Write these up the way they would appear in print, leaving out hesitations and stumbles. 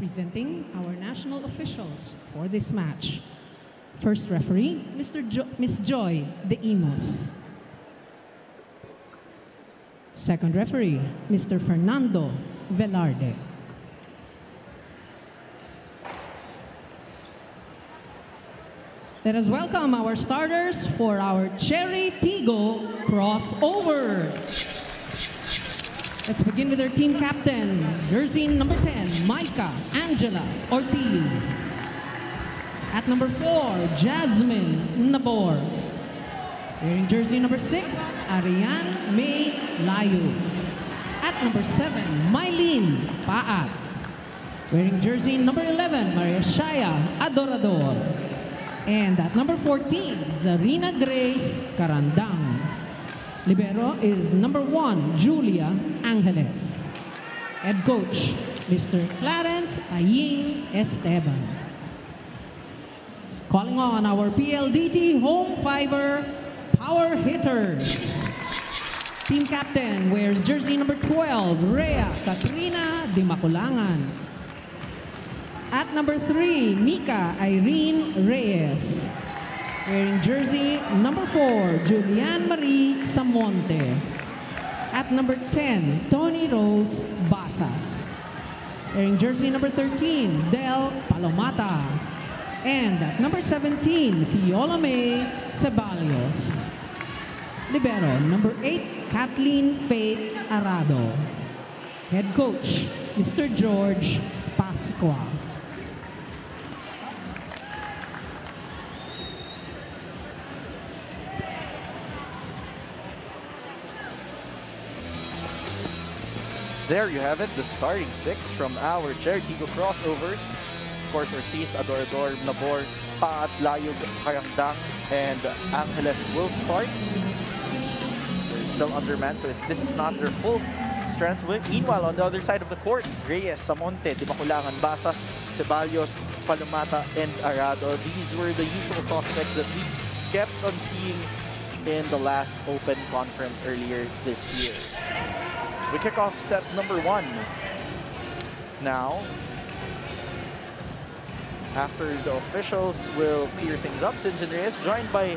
Presenting our national officials for this match. First referee, Miss Joy De Imos. Second referee, Mr. Fernando Velarde. Let us welcome our starters for our Cherry Tigo crossovers. Let's begin with our team captain, jersey number 10, Micah Angela Ortiz. At number 4, Jasmine Nabor. Wearing jersey number 6, Ariane May Layu. At number 7, Mylene Paat. Wearing jersey number 11, Maria Shaya Adorador. And at number 14, Zarina Grace Carandang. Libero is number 1, Julia Angeles. Head coach, Mr. Clarence Aying Esteban. Calling on our PLDT home fiber power hitters. Team captain wears jersey number 12, Rhea Katrina de Maculangan. At number 3, Mika Irene Reyes. Wearing jersey number 4, Julian Marie Samonte. At number 10, Tony Rose Basas. Wearing jersey number 13, Del Palomata. And at number 17, Fiola May Ceballos. Libero, number 8, Kathleen Faith Arado. Head coach, Mr. George Pasqua. There you have it, the starting 6 from our Cherry Tigo crossovers. Of course, Ortiz, Adorador, Nabor, Paat, Layug, Carandang, and Angeles will start. They're still undermanned, so this is not their full strength. Meanwhile, on the other side of the court, Reyes, Samonte, De Maculangan, Basas, Ceballos, Palomata, and Arado. These were the usual suspects that we kept on seeing in the last Open Conference earlier this year. We kick off set number 1. Now, after the officials will clear things up, Sinjin Reyes joined by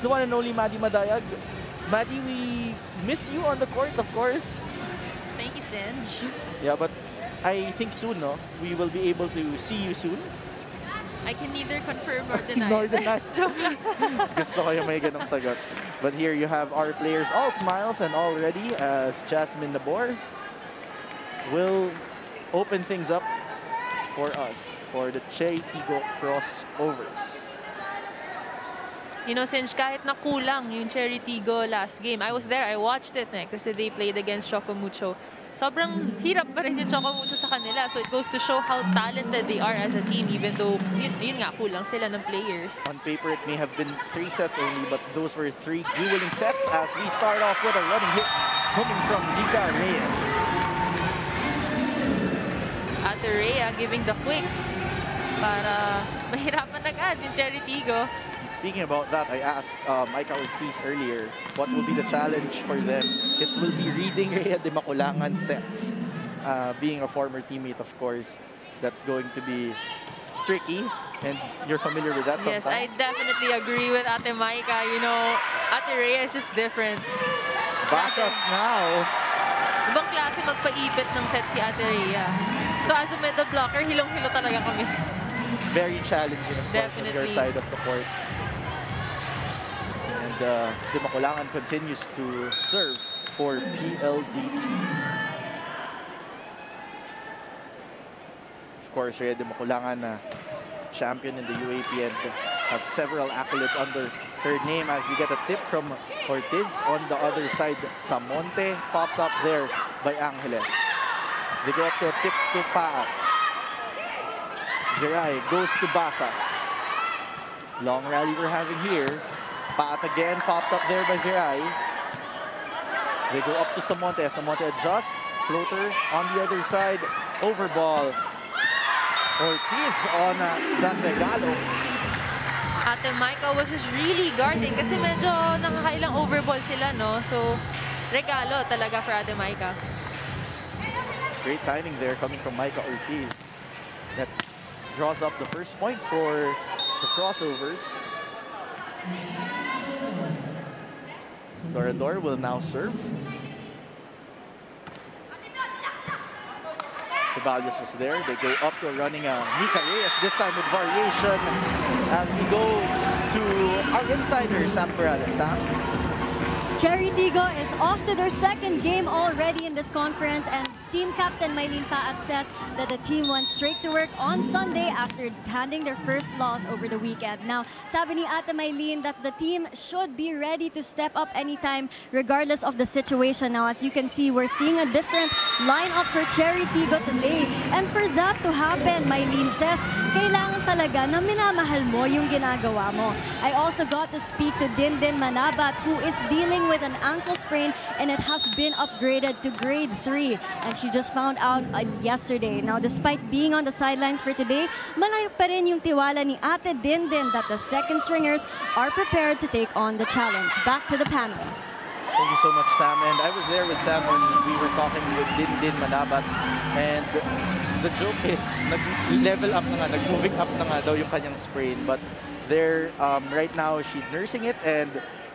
the one and only Maddie Madayag. Maddie, we miss you on the court, of course. Thank you, Sinj. Yeah, but I think soon, no? We will be able to see you soon. I can neither confirm or deny. Nor deny. Gusto ko yung may ganong sagot. But here you have our players all smiles and all ready as Jasmine Nabor will open things up for us for the Cherry Tigo crossovers. You know, Sinj, kahit na kulang yung Cherry Tigo last game, I was there, I watched it kasi they played against Chocomucho. Sobrang hirap pa rin yung Chocomucho sa kanila. So it goes to show how talented they are as a team even though yun nga, kulang sila ng players. On paper, it may have been 3 sets only, but those were 3 grueling sets as we start off with a running hit coming from Mika Reyes. Ate Rhea giving the quick para mahirapan agad yung Cherry Tigo. Speaking about that, I asked Micah Ortiz earlier, what will be the challenge for them? It will be reading Rhea de Maculangan sets. Being a former teammate, of course, that's going to be tricky, and you're familiar with that sometimes. Yes, I definitely agree with Ate Micah. You know, Ate Rhea is just different. Basas now. Ibang klase magpaipit ng set si Ate Rhea. So as a middle blocker, hilong-hilo talaga kami. Very challenging, of course, on your side of the court. De Maculangan continues to serve for PLDT. Of course, Rhea de Maculangan, champion in the UAP, and have several accolades under her name as we get a tip from Ortiz. On the other side, Samonte popped up there by Angeles. They go up to a tip to Paat. Jiray goes to Basas. Long rally we're having here. Paat again, popped up there by Jiray. They go up to Samonte. Samonte adjusts. Floater on the other side. Overball. Ortiz on that regalo. Ate Micah was just really guarding kasi medyo nakakailang overball sila, no? So, regalo talaga for Ate Micah. Great timing there coming from Micah Ortiz. That draws up the first point for the crossovers. Dorador will now serve. Ceballos was there. They go up to running Mika Reyes, this time with variation. As we go to our insider, Sam Corrales. Sam? Cherry Tigo is off to their second game already in this conference, and team captain Maylene Paat says that the team went straight to work on Sunday after handing their first loss over the weekend. Now, sabi ni Ate Maylene that the team should be ready to step up anytime regardless of the situation. Now, as you can see, we're seeing a different lineup for Cherry Tigo today. And for that to happen, Maylene says, kailangan talaga na minamahal mo yung ginagawa mo. I also got to speak to Dindin Manabat, who is dealing with an ankle sprain, and it has been upgraded to grade 3. And she just found out yesterday. Now, despite being on the sidelines for today, malayo pa rin yung tiwala ni Ate Dindin that the second stringers are prepared to take on the challenge. Back to the panel. Thank you so much, Sam. And I was there with Sam when we were talking with Dindin Manabat. And the joke is, nag-level up na nga, nag-moving up na nga daw yung kanyang sprain. But there, right now, she's nursing it, and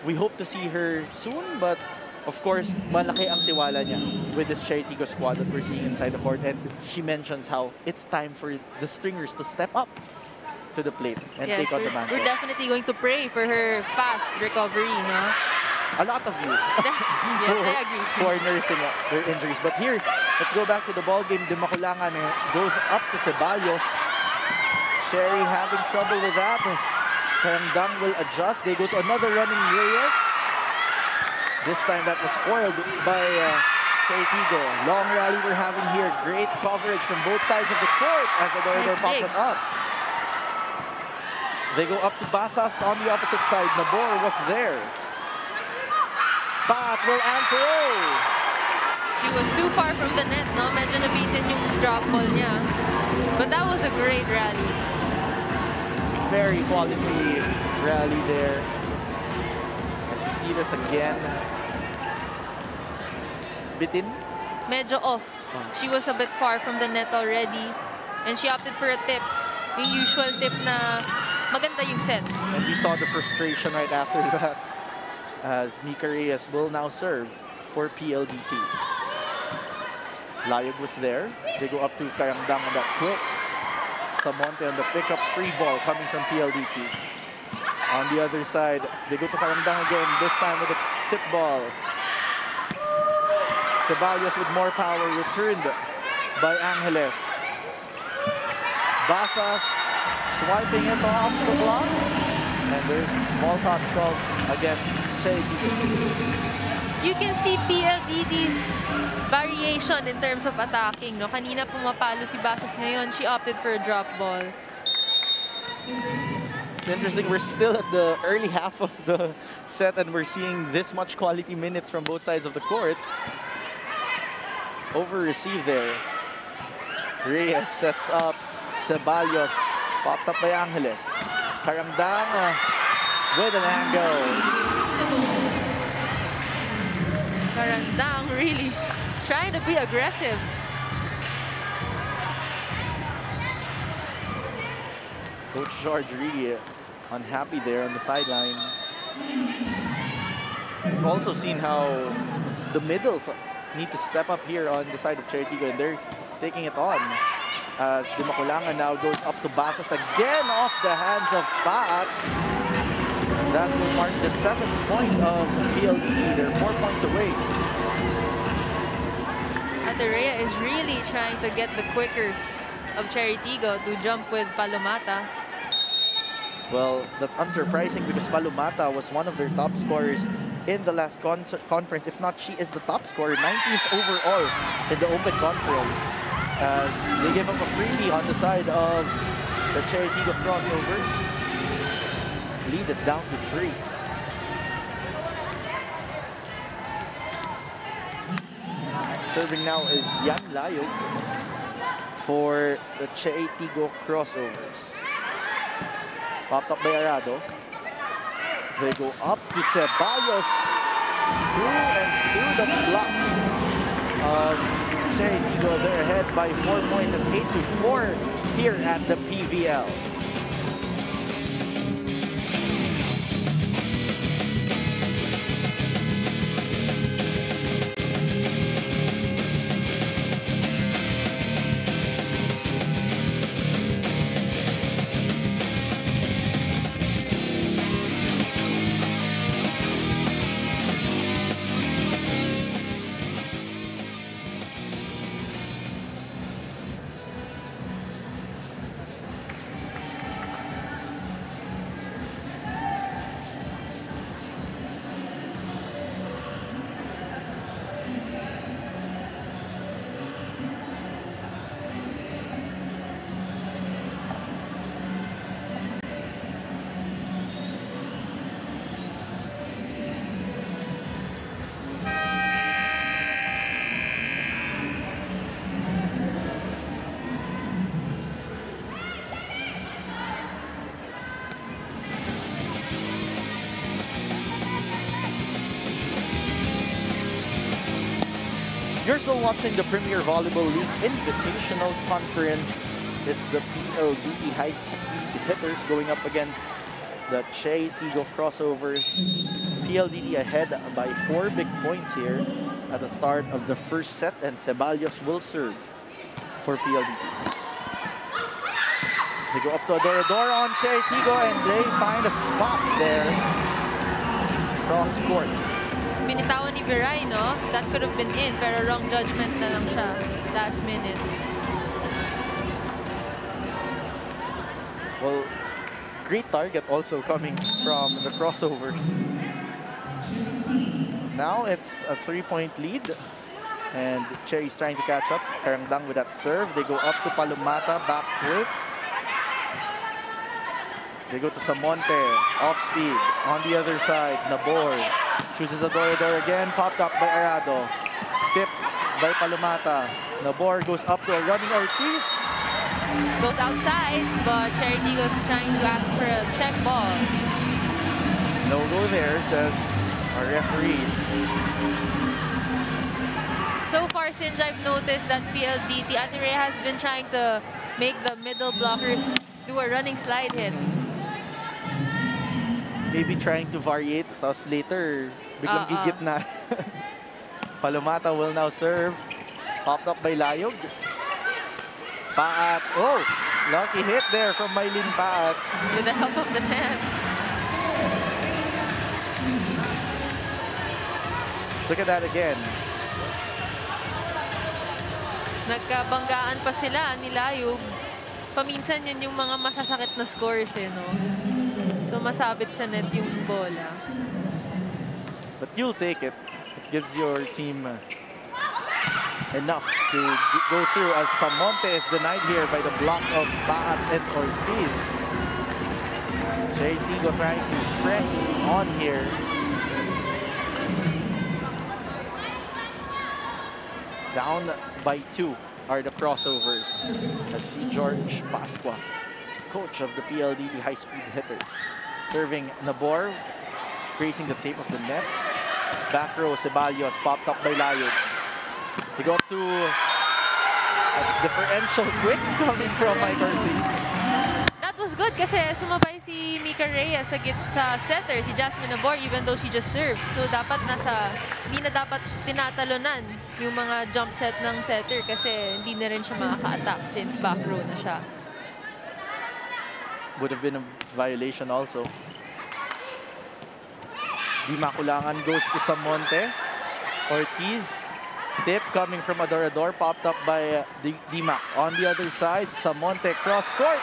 we hope to see her soon. But of course, malaki ang tiwala niya with this Cherry Tigo squad that we're seeing inside the court. And she mentions how it's time for the stringers to step up to the plate and Yes, take on the mantle. we're definitely going to pray for her fast recovery, no? A lot of you Yes, I agree. who are nursing their injuries. But here, let's go back to the ball game. Dimakulangan goes up to Ceballos. Cherry having trouble with that. Karangdang will adjust. They go to another running Reyes. This time that was foiled by Cherry Tigo. Long rally we're having here. Great coverage from both sides of the court as Adorador Nice pops dig. it up. They go up to Basas on the opposite side. Nabor was there. Pat will answer. Oh! She was too far from the net, no? Medyo nabitin yung drop ball niya. But that was a great rally. Very quality rally there. As we see this again. Bitin. Medyo off. She was a bit far from the net already. And she opted for a tip. Yung usual tip na maganda yung set. And we saw the frustration right after that. As Mika Reyes will now serve for PLDT. Layog was there. They go up to Karangdang on that quick. Samonte on the pickup, free ball coming from PLDT. On the other side, they go to Karangdang again, this time with a tip ball. Ceballos with more power, returned by Angeles. Basas swiping it off the block. And there's ball touch called against Cherry Tigo. You can see PLDT's variation in terms of attacking, no? Kanina pumapalo si Basas, ngayon she opted for a drop ball. It's interesting, we're still at the early half of the set and we're seeing this much quality minutes from both sides of the court. Over receive there. Reyes sets up. Ceballos popped up by Angeles. Karangdang with an angle. Karangdang really trying to be aggressive. Coach George really unhappy there on the sideline. We've also seen how the middles need to step up here on the side of Cherry Tigo, and they're taking it on. As Dimakulangan now goes up to Basas again off the hands of Pat. That will mark the 7th point of PLDT. They're 4 points away. Aterea is really trying to get the quickers of Cherry Tigo to jump with Palomata. Well, that's unsurprising because Palomata was one of their top scorers in the last conference. If not, she is the top scorer, 19th overall in the Open Conference. As they give up a freebie on the side of the Cherry Tigo crossovers. Lead is down to 3. Serving now is Yan Layog for the Cherry Tigo crossovers. Popped up by Arado. They go up to Ceballos. Through and through the block of Cherry Tigo, they're ahead by 4 points. It's 8-4 here at the PVL. You're still watching the Premier Volleyball League Invitational Conference. It's the PLDT High Speed Hitters going up against the Cherry Tigo Crossovers. PLDT ahead by 4 big points here at the start of the first set, and Ceballos will serve for PLDT. They go up to Adorador on Cherry Tigo, and they find a spot there. Cross court. Binitawan ni Viray, no? That could have been in, pero wrong judgment na lang siya last minute. Well, great target also coming from the crossovers. Now it's a 3-point lead, and Cherry's trying to catch up. Karangdang with that serve. They go up to Palumata, back court. They go to Samonte, off speed. On the other side, Nabor chooses Adorador again, popped up by Arado. Tipped by Palumata. Nabor goes up to a running Ortiz. Goes outside, but Cherry Tigo's trying to ask for a check ball. No go there, says our referees. So far, since I've noticed that PLDT, Adire has been trying to make the middle blockers do a running slide hit. Maybe trying to variate, tapos later, biglang gigit na. Palumata will now serve. Popped up by Layog. Paat. Oh, lucky hit there from Mylene Paat. With the help of the net. Look at that again. Nagkabanggaan pa sila ni Layog. Paminsan yan yung mga masasakit na scores, eh, no? So masabit sa net yung bola. But you'll take it. It gives your team enough to go through, as Samonte is denied here by the block of Paat and Ortiz. Cherry Tigo trying to press on here. Down by 2 are the crossovers. As see George Pasqua, coach of the PLDT High Speed Hitters. Serving Nabor, grazing the tape of the net. Back row, Ceballos, popped up by Layog. They go up to a differential quick coming from Mike Ortiz. That was good kasi sumabay si Mika Reyes sa setter, si Jasmine Nabor, even though she just served. So dapat hindi na dapat tinatalunan yung mga jump set ng setter kasi hindi na rin siya makaka-attack since back row na siya. Would have been a violation also. Di Makulangan goes to Samonte. Ortiz, tip coming from Adorador, popped up by Dimac. On the other side, Samonte cross court.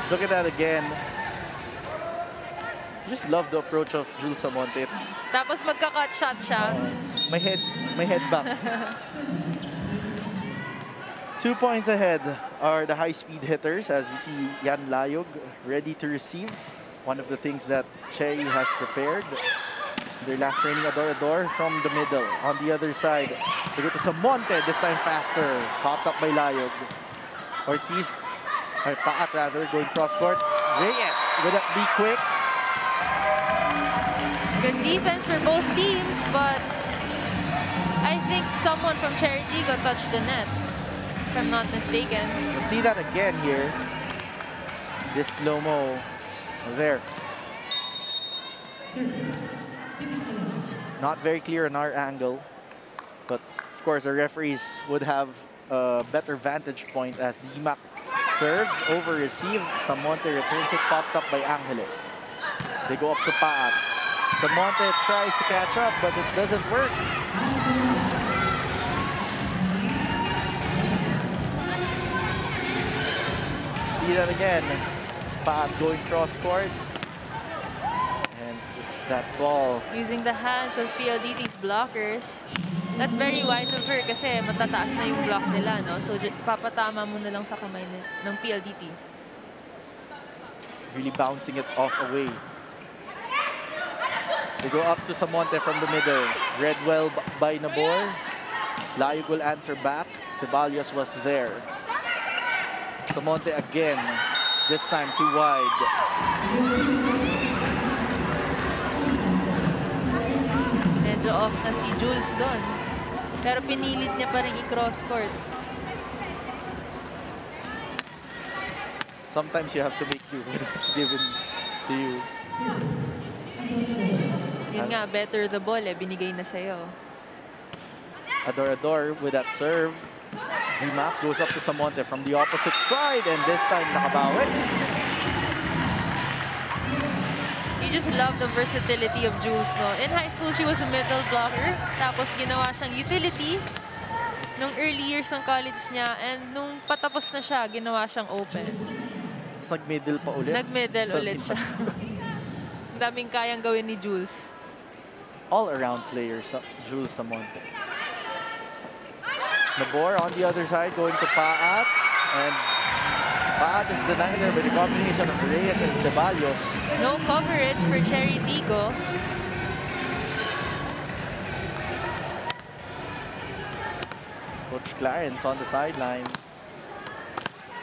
Look at that again. Just love the approach of Jules Samonte. Tapos magka-cut shot siya. My head back. 2 points ahead are the high-speed hitters, as we see Yan Layog ready to receive. One of the things that Cherry has prepared. Their last training, Adorador from the middle. On the other side, they go to Samonte, this time faster. Popped up by Layog. Ortiz, or Paat rather, going cross-court. Reyes, will that be quick? Good defense for both teams, but I think someone from Cherry Tigo touched the net, if I'm not mistaken. Let's see that again here. This slow-mo there. Not very clear on our angle, but of course the referees would have a better vantage point as DMAC serves over receive. Samonte returns it, popped up by Angeles. They go up to Paat. Samonte tries to catch up, but it doesn't work. See that again. Paat going cross court. And that ball. Using the hands of PLDT's blockers. That's very wise of her kasi matataas na yung block nila, no? So papatama mo na lang sa kamay ng PLDT. Really bouncing it off away. They go up to Samonte from the middle. Read well by Nabor. Layug will answer back. Ceballos was there. Samonte again. This time too wide. Medyo off na si Jules doon. Pero pinilit niya pa rin i-cross court. Sometimes you have to make do with what's given to you. Yun nga, better the ball eh. Binigay na sa'yo. Adorador with that serve. DMAC goes up to Samonte from the opposite side, and this time nakabawi. You just love the versatility of Jules, no? In high school, she was a middle blocker. Tapos ginawa siyang utility nung early years ng college niya. And nung patapos na siya, ginawa siyang open. Tapos nag-middle pa ulit. Nag-middle ulit siya. Ang daming kayang gawin ni Jules. All-around player, Jules Samonte. Nabor on the other side going to Paat. And Paat is denied there by the combination of Reyes and Ceballos. No coverage for Cherry Tigo. Coach Clarence on the sidelines,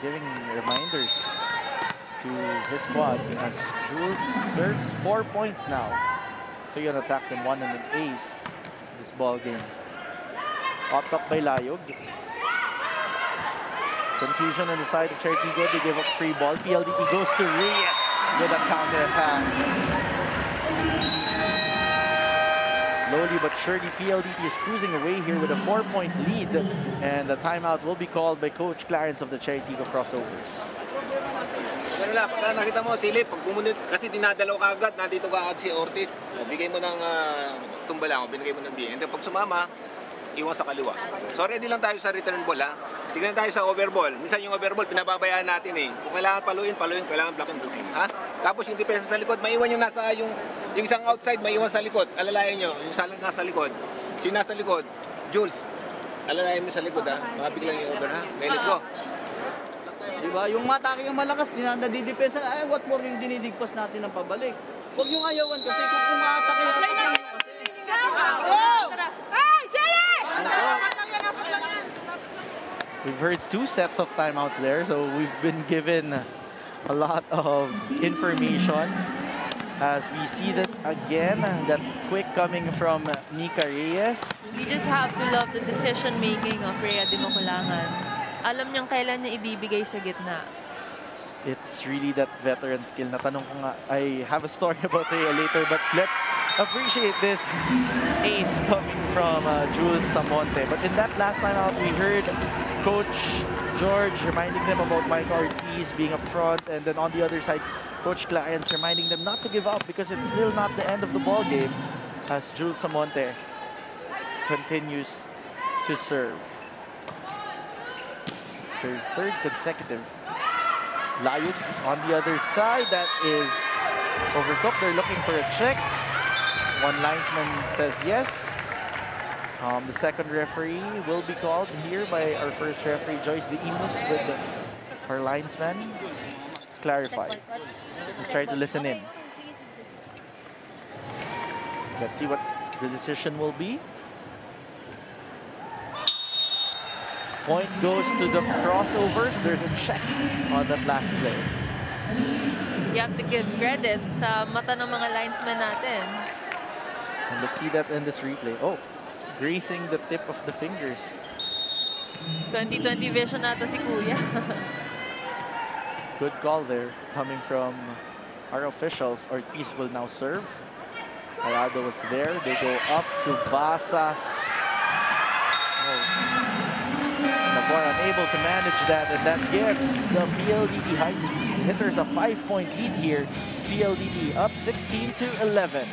giving reminders to his squad as Jules serves 4 points now. 3 on attacks and 1 on an ace this ball game. Popped up by Layug. Confusion on the side of Cherry Tigo. They give up free ball. PLDT goes to Reyes with a counter attack. Slowly but surely, PLDT is cruising away here with a 4-point lead. And the timeout will be called by Coach Clarence of the Cherry Tigo Crossovers. Ganun lang, pagka nakita mo silip, pag bumunod, kasi dinadalaw ka agad, nandito ka agad si Ortiz, bigay mo ng tumbala ko, binigay mo ng BN. Pag sumama, iwan sa kaliwa. So ready lang tayo sa return ball, ha? Tignan tayo sa overball. Minsan yung overball, pinababayaan natin eh. Kung kailangan paluin, kailangan blocking, ha? Tapos yung depensa sa likod, maiwan yung nasa, yung isang outside, maiwan sa likod. Alalayan nyo, yung salang nasa likod. Yung nasa likod, Jules, alalayan mo sa likod, ha? Mabiglang yung over, ha? Okay, let's go. Diba? Yung matake yung malakas, nadidepensa na, what more yung dinidigpas natin ng pabalik. Huwag yung ayawan kasi kung kumatake yung atak nyo kasi. We've heard 2 sets of timeouts there, so we've been given a lot of information as we see this again. That quick coming from Nika Reyes. You just have to love the decision-making of Rhea de Maculangan. Alam niyang kailan niya ibibigay sa gitna. It's really that veteran skill. Natanong ko nga, I have a story about Rhea later, but let's appreciate this ace coming from Jules Samonte. But in that last time out, we heard Coach George reminding them about Mike Ortiz being up front, and then on the other side, Coach Clarence reminding them not to give up because it's still not the end of the ball game as Jules Samonte continues to serve. It's her 3rd consecutive. Layug on the other side, that is overcooked. They're looking for a check. One linesman says yes. The second referee will be called here by our first referee, Joyce De Imus, with our linesman. Clarify. Let's try to listen in. Let's see what the decision will be. Point goes to the crossovers. There's a check on that last play. You have to give credit sa mata ng mga linesmen natin. And let's see that in this replay. Oh, grazing the tip of the fingers. 2020 vision nata si Kuya. Good call there coming from our officials. Ortiz will now serve. Arado was there. They go up to Basas. Oh. Nabor unable to manage that, and that gives the PLDT high-speed hitters a 5-point lead here. PLDT up 16-11.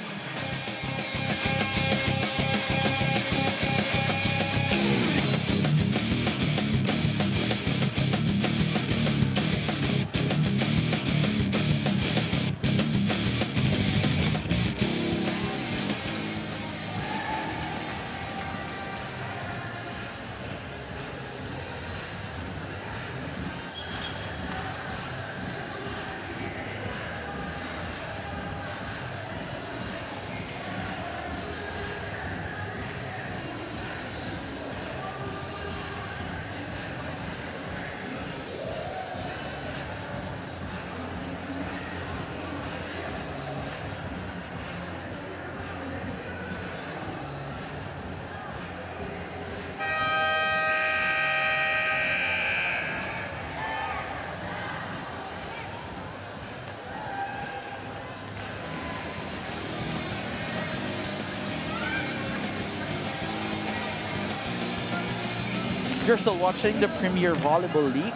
You're still watching the Premier Volleyball League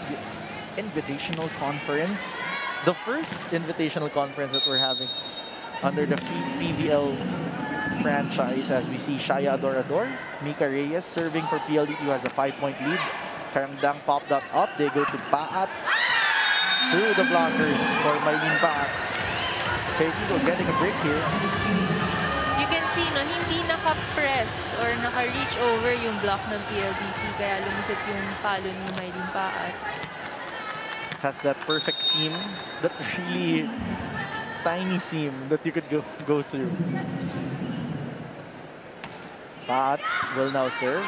Invitational Conference. The first Invitational Conference that we're having under the PVL franchise, as we see Shaya Adorador, Mika Reyes serving for PLDT, who has a 5-point lead. Karangdang popped that up. They go to Paat. Through the blockers for Maylene Paat. Fertigo getting a break here. You can see, no, hindi naka-press or naka-reach over yung block ng PLDT, kaya lumusot yung palo ni Maylene Paat. Has that perfect seam, that really tiny seam that you could go through. Paat will now serve.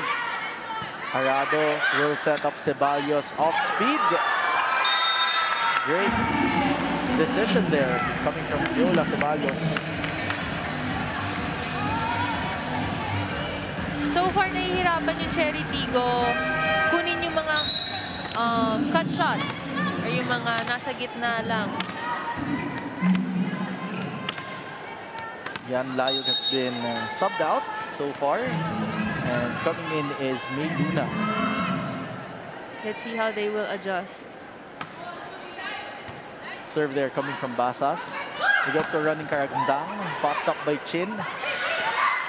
Arado will set up Ceballos off speed. Great decision there coming from Viola Ceballos. So far, nahihirapan yung Cherry Tigo kunin yung mga cut shots or yung mga nasa gitna lang. Yan Layog has been subbed out so far. And coming in is May Luna. Let's see how they will adjust. Serve there coming from Basas. We got to running Karagandang. Popped up by Chin.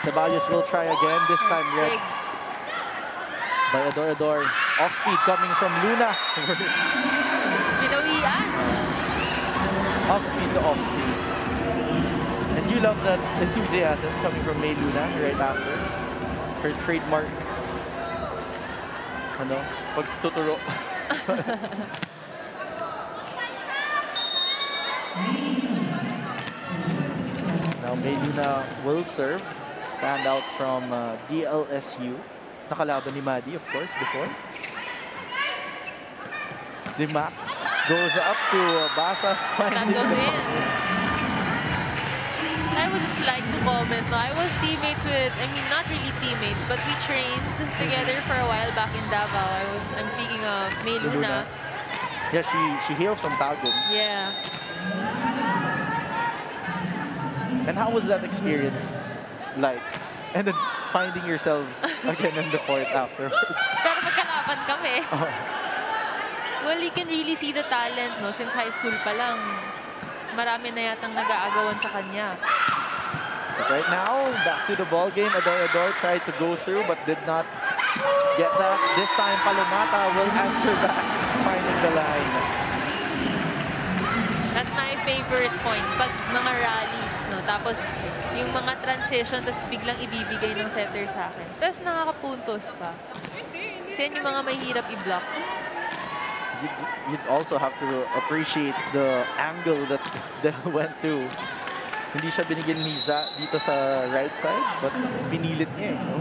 Ceballos will try again, this time red by Adorador. Off speed coming from Luna. Works. Ginawian. Off speed to off speed. And you love that enthusiasm coming from May Luna right after. Her trademark, pagtuturo. Now May Luna will serve. Stand out from DLSU. Nakalaban ni Madi, of course, before. Dima goes up to Basas. That goes in. I would just like to comment, no? I was teammates with, I mean, not really teammates, but we trained together for a while back in Davao. I'm speaking of May Luna. Yeah, she hails from Tagum. Yeah. And how was that experience like? And then finding yourselves again in the court afterwards. Pero magkalaban kami. Oh. Well, you can really see the talent, no? Since high school pa lang, marami na yatang nag-aagawan sa kanya. But right now, back to the ball game. Adorador tried to go through but did not get that. This time, Palomata will answer back, finding the line. That's my favorite point. Pag mga rallies, no? Tapos yung mga transition, tapos biglang ibibigay ng setter sa akin. Tapos nakakapuntos pa. Kasi yan yung mga mahirap i-block. You'd also have to appreciate the angle that they went to. Hindi siya binigyan ni Za dito sa right side, but pinilit niya, no?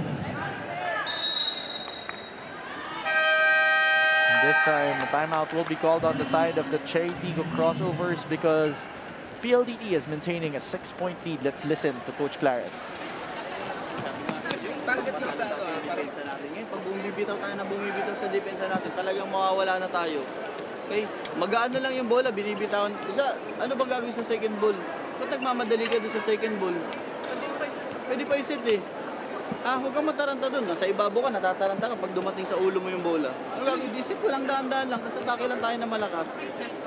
This time, a timeout will be called on the side of the Cherry Tigo crossovers because PLDT is maintaining a 6-point lead. Let's listen to Coach Clarence. sabi nga sa inyo, Target patalo lang sa sa ano, atin yung depensa natin. Ngayon, pag bumibitaw tayo na bumibitaw sa depensa natin, talagang mawawala na tayo. Okay? Magaan na lang yung bola, binibitawan. Ano bang gagawin sa second ball? Ba't nagmamadali ka doon sa second ball? Pwede pa isit eh. Huwag kang mataranta doon. Nasa ibabaw ka, natataranta ka pag dumating sa ulo mo yung bola. Ang gagawin, disit ko lang, daan-daan lang, tapos atake lang tayo na malakas.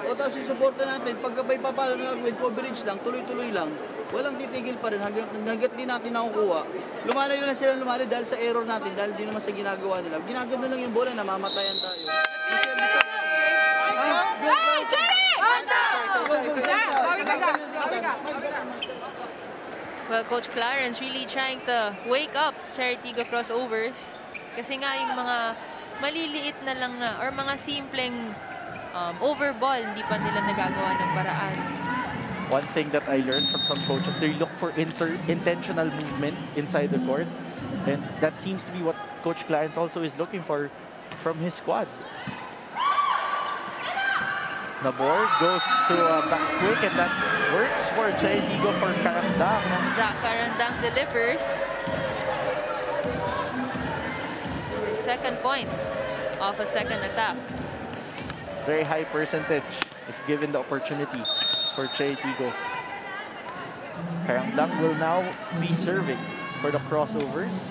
O tapos yung supporta natin, pagkabay papalo na gagawin, coverage lang, tuloy-tuloy lang. Walang titigil pa rin hanggat di natin nakukuha. Lumalayo na sila lumalayo dahil sa error natin, dahil di naman sa ginagawa nila. Ginagano lang yung bola, namamatayan tayo. Kasi basta, Well, Coach Clarence really trying to wake up Cherry Tigo crossovers. Kasi nga yung mga maliliit na lang na or mga simpleng overball, hindi pa nila nagagawa ng paraan. One thing that I learned from some coaches, they look for intentional movement inside the court. And that seems to be what Coach Clarence also is looking for from his squad. Nabor goes to back quick, and that works for Cherry Tigo for Karandang. Zach Karandang delivers. Second point of a second attack. Very high percentage if given the opportunity for Cherry Tigo. Karandang will now be serving for the crossovers.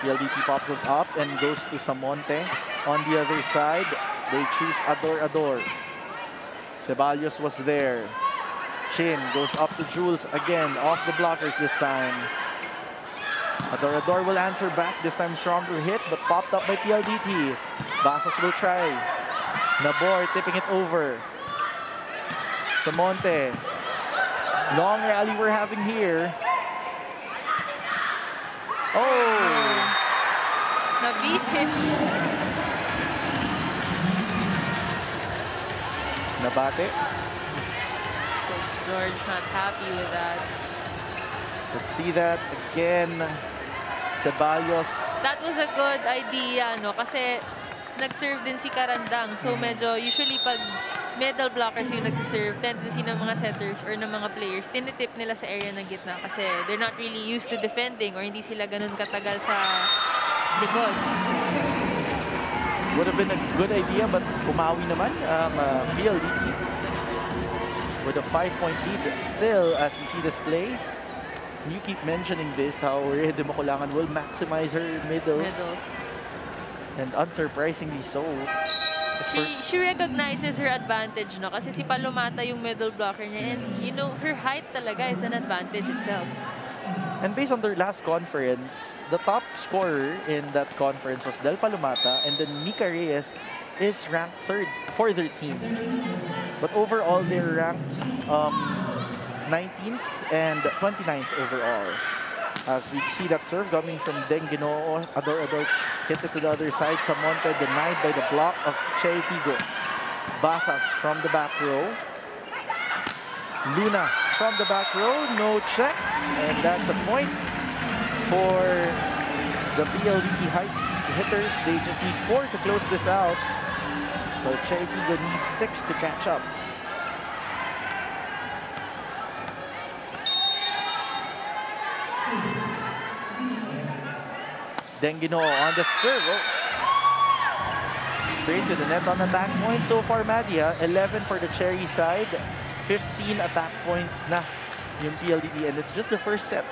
PLDT pops it up and goes to Samonte. On the other side, they choose Ador. Ceballos was there. Chin goes up to Jules again, off the blockers this time. Ador will answer back, this time stronger hit, but popped up by PLDT. Basas will try. Nabor tipping it over. Samonte. Long rally we're having here. Oh! Nabeat him. Nabate. Coach George not happy with that. Let's see that again. Ceballos. That was a good idea, no? Kasi nag-serve din si Karandang. So medyo usually pag middle blockers yung nagsiserve, tendency ng mga setters or ng mga players, tinitip nila sa area ng gitna kasi they're not really used to defending or hindi sila ganun katagal sa likod. Would have been a good idea, but kumawi naman ang PLDT with a 5-point lead still as we see this play. You keep mentioning this, how Rhea de Maculangan will maximize her middles. And unsurprisingly so. She recognizes her advantage, no? Kasi si Palomata yung middle blocker niya. And, you know, her height talaga is an advantage itself. And based on their last conference, the top scorer in that conference was Del Palomata, and then Mika Reyes is ranked 3rd for their team. But overall, they're ranked 19th and 29th overall. As we see that serve coming from Denginoo, Ador hits it to the other side. Samonte denied by the block of Cherry Tigo. Basas from the back row. Luna from the back row, no check. And that's a point for the PLDT high hitters. They just need 4 to close this out. So Cherry Tigo needs 6 to catch up. Denginoo on the serve. Oh. Straight to the net on attack points so far, Madia. 11 for the Cherry side. 15 attack points na yung PLDT, and it's just the first set.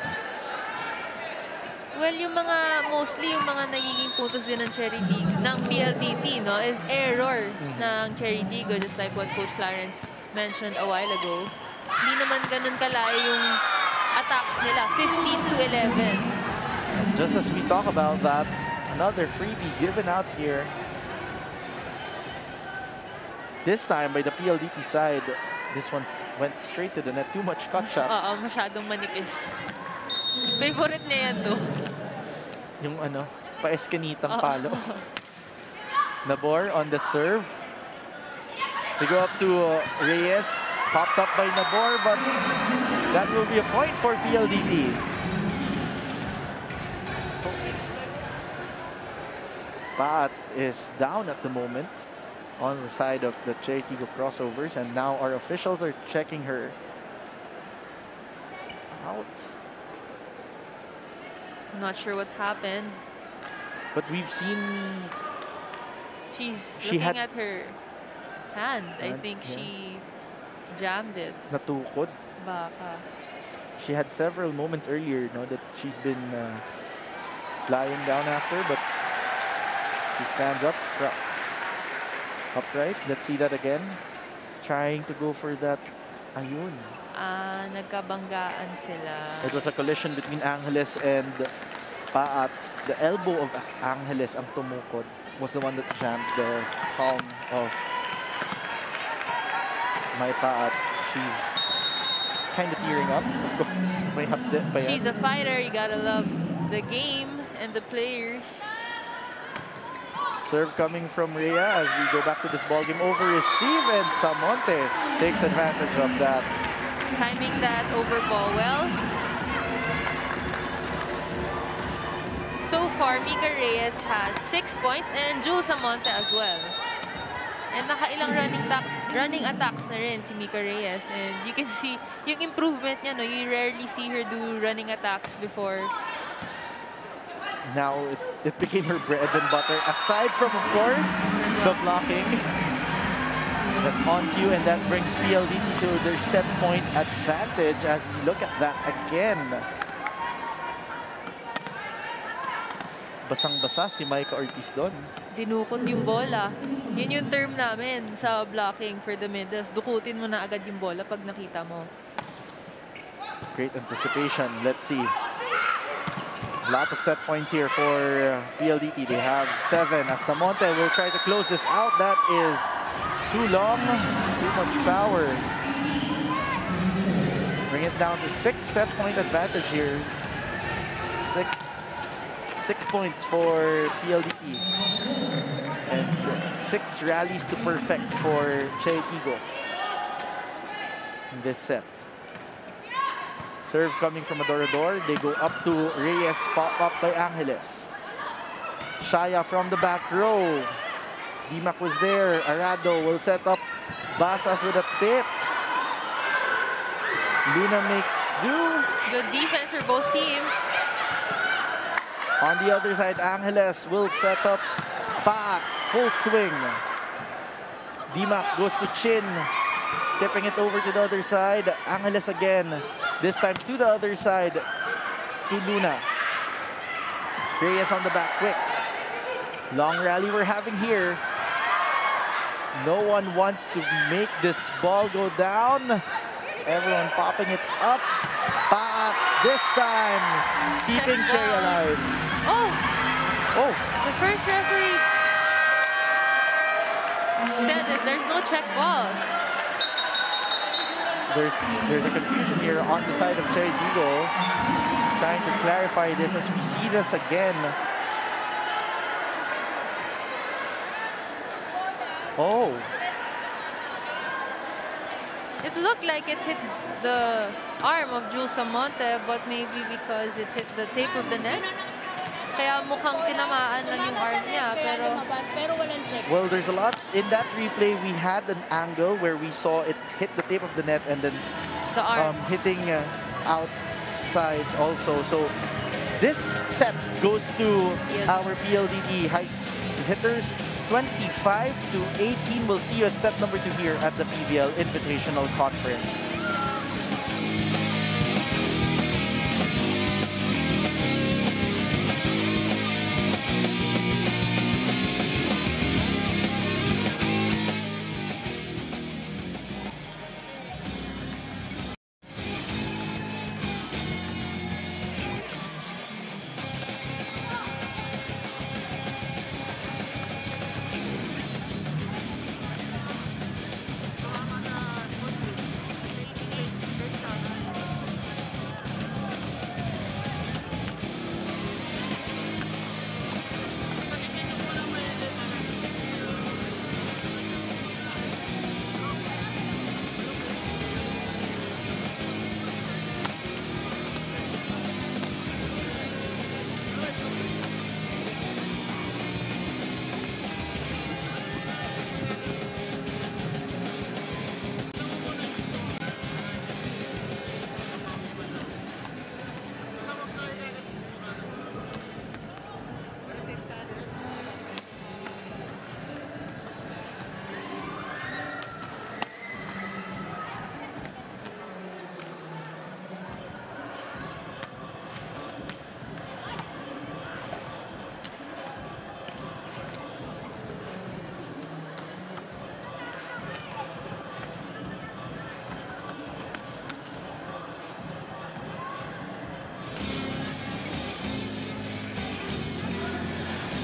Well, yung mga, mostly yung mga nagiging puntos din ng Cherry Tigo, ng PLDT, no, is error ng Cherry Tigo, just like what Coach Clarence mentioned a while ago. Hindi naman ganun kalaya yung attacks nila, 15 to 11. Just as we talk about that, another freebie given out here. This time by the PLDT side, this one went straight to the net. Too much cut shot. Oo, masyadong manipis. Favorite niya yan to. Yung ano, pa-eskanitang palo. Nabor on the serve. They go up to Reyes. Popped up by Nabor, but that will be a point for PLDT. Pat is down at the moment on the side of the Cherry Tigo crossovers, and now our officials are checking her. out. I'm not sure what happened. But we've seen She's She looking had- at her hand. I Hand, think yeah. she jammed it. natukod. Baka. She had several moments earlier, that she's been lying down after, but she stands up upright. Let's see that again. Trying to go for that. Ayun. Nagkabanggaan sila. It was a collision between Angeles and Paat. The elbow of Angeles, ang tumukod, was the one that jammed the palm of my Paat. She's kind of tearing up, of course. May hapde pa yan. She's a fighter. You gotta love the game and the players. Serve coming from Rhea as we go back to this ball game. Over receive, and Samonte takes advantage of that. Timing that over ball well. So far, Mika Reyes has 6 points and Jules Samonte as well. And nakailang running attacks na rin si Mika Reyes. And you can see yung improvement niya. No? You rarely see her do running attacks before. Now it became her bread and butter. Aside from, of course, the blocking. That's on cue, and that brings PLDT to their set point advantage as we look at that again. Basang-basa si Micah Ortiz doon. Dinukot yung bola. Yun yung term namin sa blocking for the middles. Dukutin mo na agad yung bola pag nakita mo. Great anticipation. Let's see. A lot of set points here for PLDT. They have 7 as Samonte will try to close this out. That is too long, too much power. Bring it down to 6 set point advantage here. 6 points for PLDT. And 6 rallies to perfect for Cherry Tigo in this set. Serve coming from Adorador. They go up to Reyes, pop up by Angeles. Shaya from the back row. Dimac was there. Arado will set up Basas with a tip. Luna makes do. Good defense for both teams. On the other side, Angeles will set up Pat. Full swing. Dimac goes to Chin. Tipping it over to the other side. Angeles again. This time to the other side. To Luna. Reyes on the back quick. Long rally we're having here. No one wants to make this ball go down. Everyone popping it up. Paat this time keeping Check Cherry down. alive. Oh, the first referee said that there's no check ball. There's a confusion here on the side of Cherry Tigo. Trying to clarify this as we see this again. Oh. It looked like it hit the arm of Jules Samonte, but maybe because it hit the tape of the net. Kaya mukhang tinamaan lang yung arm niya, pero walang check. Well, there's a lot. In that replay, we had an angle where we saw it hit the tape of the net and then the arm. hitting outside also. So this set goes to our PLDT high-speed hitters. 25 to 18. We'll see you at set number 2 here at the PVL Invitational Conference.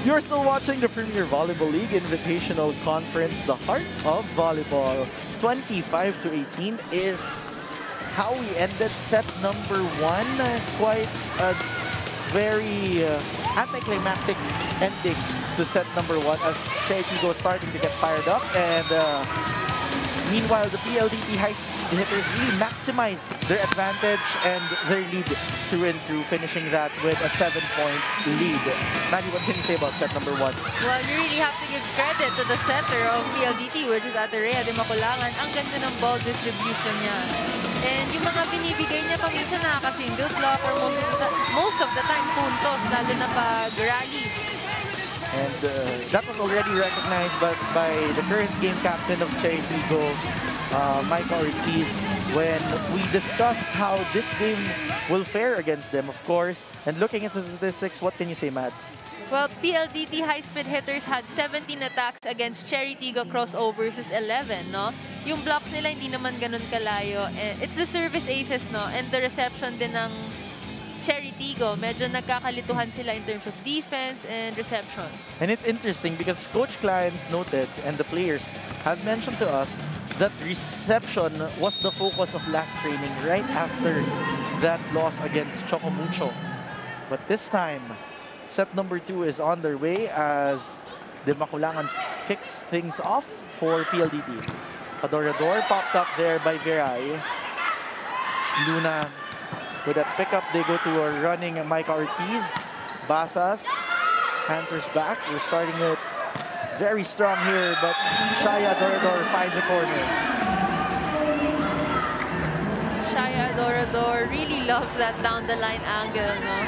You're still watching the Premier Volleyball League Invitational Conference. The heart of volleyball. 25-18 is how we ended set number 1. Quite a very anticlimactic ending to set number 1 as Cherry Tigo starting to get fired up. And meanwhile, the PLDT high-speed hitters really maximize their advantage and their lead through and through, finishing that with a 7-point lead. Maddie, what can you say about set number 1? Well, you really have to give credit to the setter of PLDT, which is Ate Rhea de Maculangan. Ang ganda ng ball distribution niya. And yung mga binibigay niya paminsan nakaka-single block or most of the time puntos, lalo na pag rallies. And that was already recognized by the current game captain of Cherry Tigo, Micah Ortiz, when we discussed how this game will fare against them, of course. And looking at the statistics, what can you say, Mads? Well, PLDT high-speed hitters had 17 attacks against Cherry Tigo crossovers is 11, no? Yung blocks nila hindi naman ganun kalayo. It's the service aces, no? And the reception din ng Cherry Tigo, medyo nagkakalituhan sila in terms of defense and reception. And it's interesting because Coach Clients noted, and the players have mentioned to us, that reception was the focus of last training right after that loss against Chocomucho. But this time, set number 2 is on their way as the Maculangan kicks things off for PLDT. Adorador popped up there by Veray. Luna with that pickup, they go to a running Micah Ortiz. Basas answers back. We're starting it very strong here, but Shaya Adorador finds a corner. Shaya Adorador really loves that down the line angle, no?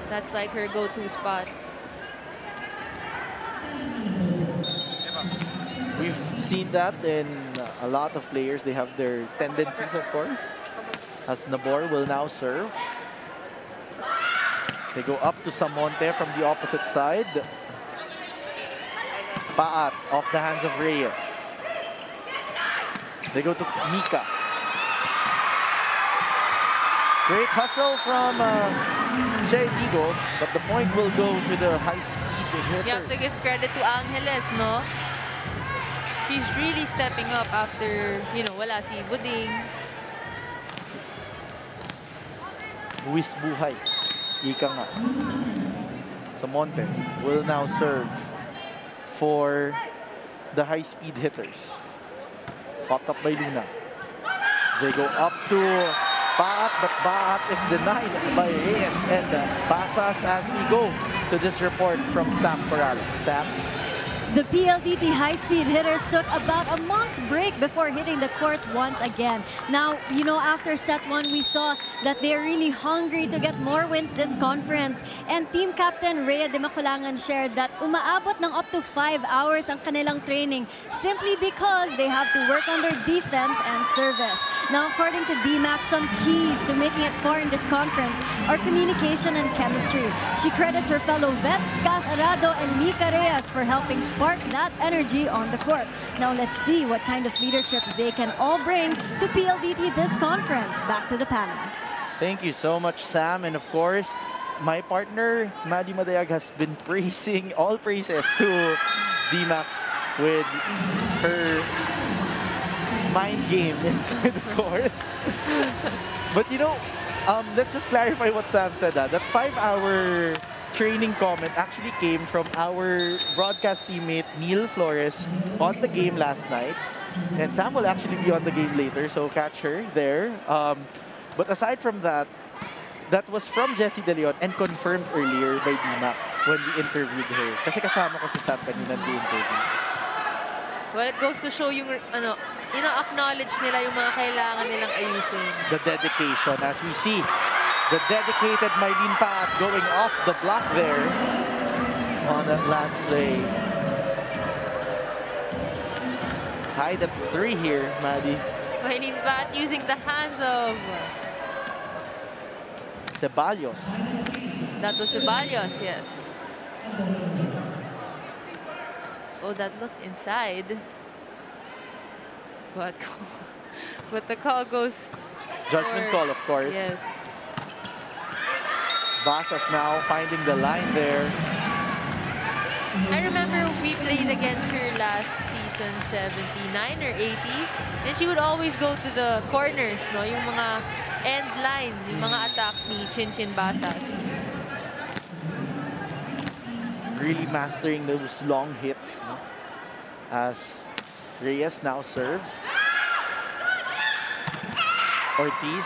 That's like her go-to spot. We've seen that in a lot of players. They have their tendencies, of course. As Nabor will now serve. They go up to Samonte from the opposite side. Paat off the hands of Reyes. They go to Mika. Great hustle from Cherry Tigo, but the point will go to the high-speed hitters. You have to give credit to Angeles, no? She's really stepping up after, you know, wala si Buding. Luis Buhay. Ika nga. Samonte will now serve for the high-speed hitters. Popped up by Luna. They go up to Paat, but Paat is denied by Reyes and Basas as we go to this report from Sam Corrales. Sam? The PLDT high-speed hitters took about a month break before hitting the court once again. Now, you know, after set 1, we saw that they're really hungry to get more wins this conference. And team captain Rhea de Maculangan shared that umaabot ng up to 5 hours ang kanilang training simply because they have to work on their defense and service. Now, according to DMAC, some keys to making it far in this conference are communication and chemistry. She credits her fellow vets, Kat Arado and Mika Reyes for helping spark that energy on the court. Now let's see what kind of leadership they can all bring to PLDT this conference. Back to the panel. Thank you so much, Sam. And of course, my partner, Maddie Madayag, has been praising all praises to DMAC with her mind game inside the court. But you know, let's just clarify what Sam said. That 5-hour training comment actually came from our broadcast teammate Neil Flores on the game last night. And Sam will actually be on the game later, so catch her there. But aside from that, that was from Jessie De Leon and confirmed earlier by DMAC when we interviewed her. Kasi kasama ko si Sam kanina the interview. Well, it goes to show yung, acknowledge nila yung mga kailangan nilang ayusin. The dedication, as we see. The dedicated Mylene Paat going off the block there on that last play. Tied at 3 here, Maddie. Mylene Paat using the hands of Ceballos. That was Ceballos, yes. Oh, that looked inside. But the call goes Judgment for, call, of course. Yes. Basas now finding the line there. I remember we played against her last season, 79 or 80. And she would always go to the corners, no? Yung mga end line, yung mga attacks ni Chinchin Basas. Really mastering those long hits, no? As Reyes now serves. Ortiz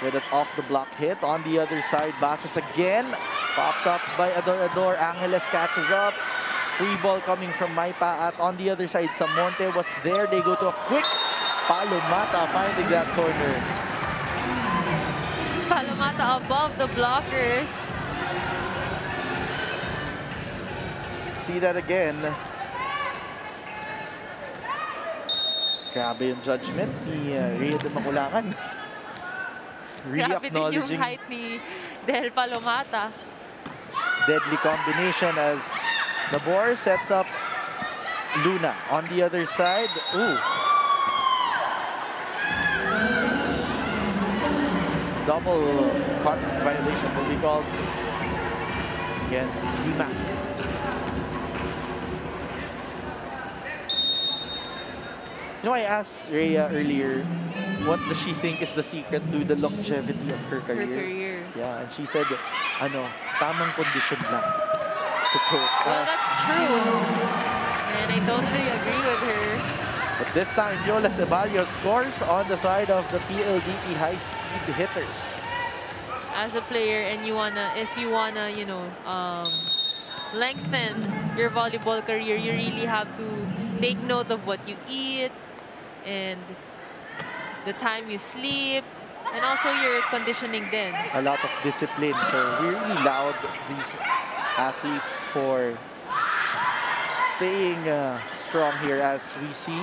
with an off-the-block hit. On the other side, Basas again. Popped up by Adorador. Angeles catches up. Free ball coming from Maipa. At on the other side, Samonte was there. They go to a quick Palomata finding that corner. Palomata above the blockers. See that again. Grabe yung judgment ni Rhea de Maculangan. Grabe din yung Re-acknowledging height ni Del Palomata. deadly combination as Nabor sets up Luna on the other side. Ooh. Double contact violation will be called against Dimac. You know, I asked Rhea earlier, what does she think is the secret to the longevity of her Her career? career. Yeah, and she said, tamang kondisyon lang. To cook. Well, that's true. And I totally agree with her. But this time, Viola Ceballos scores on the side of the PLDT high-speed hitters. As a player, and if you wanna, lengthen your volleyball career, you really have to take note of what you eat and the time you sleep, and also your conditioning then. A lot of discipline. So we really laud these athletes for staying strong here as we see.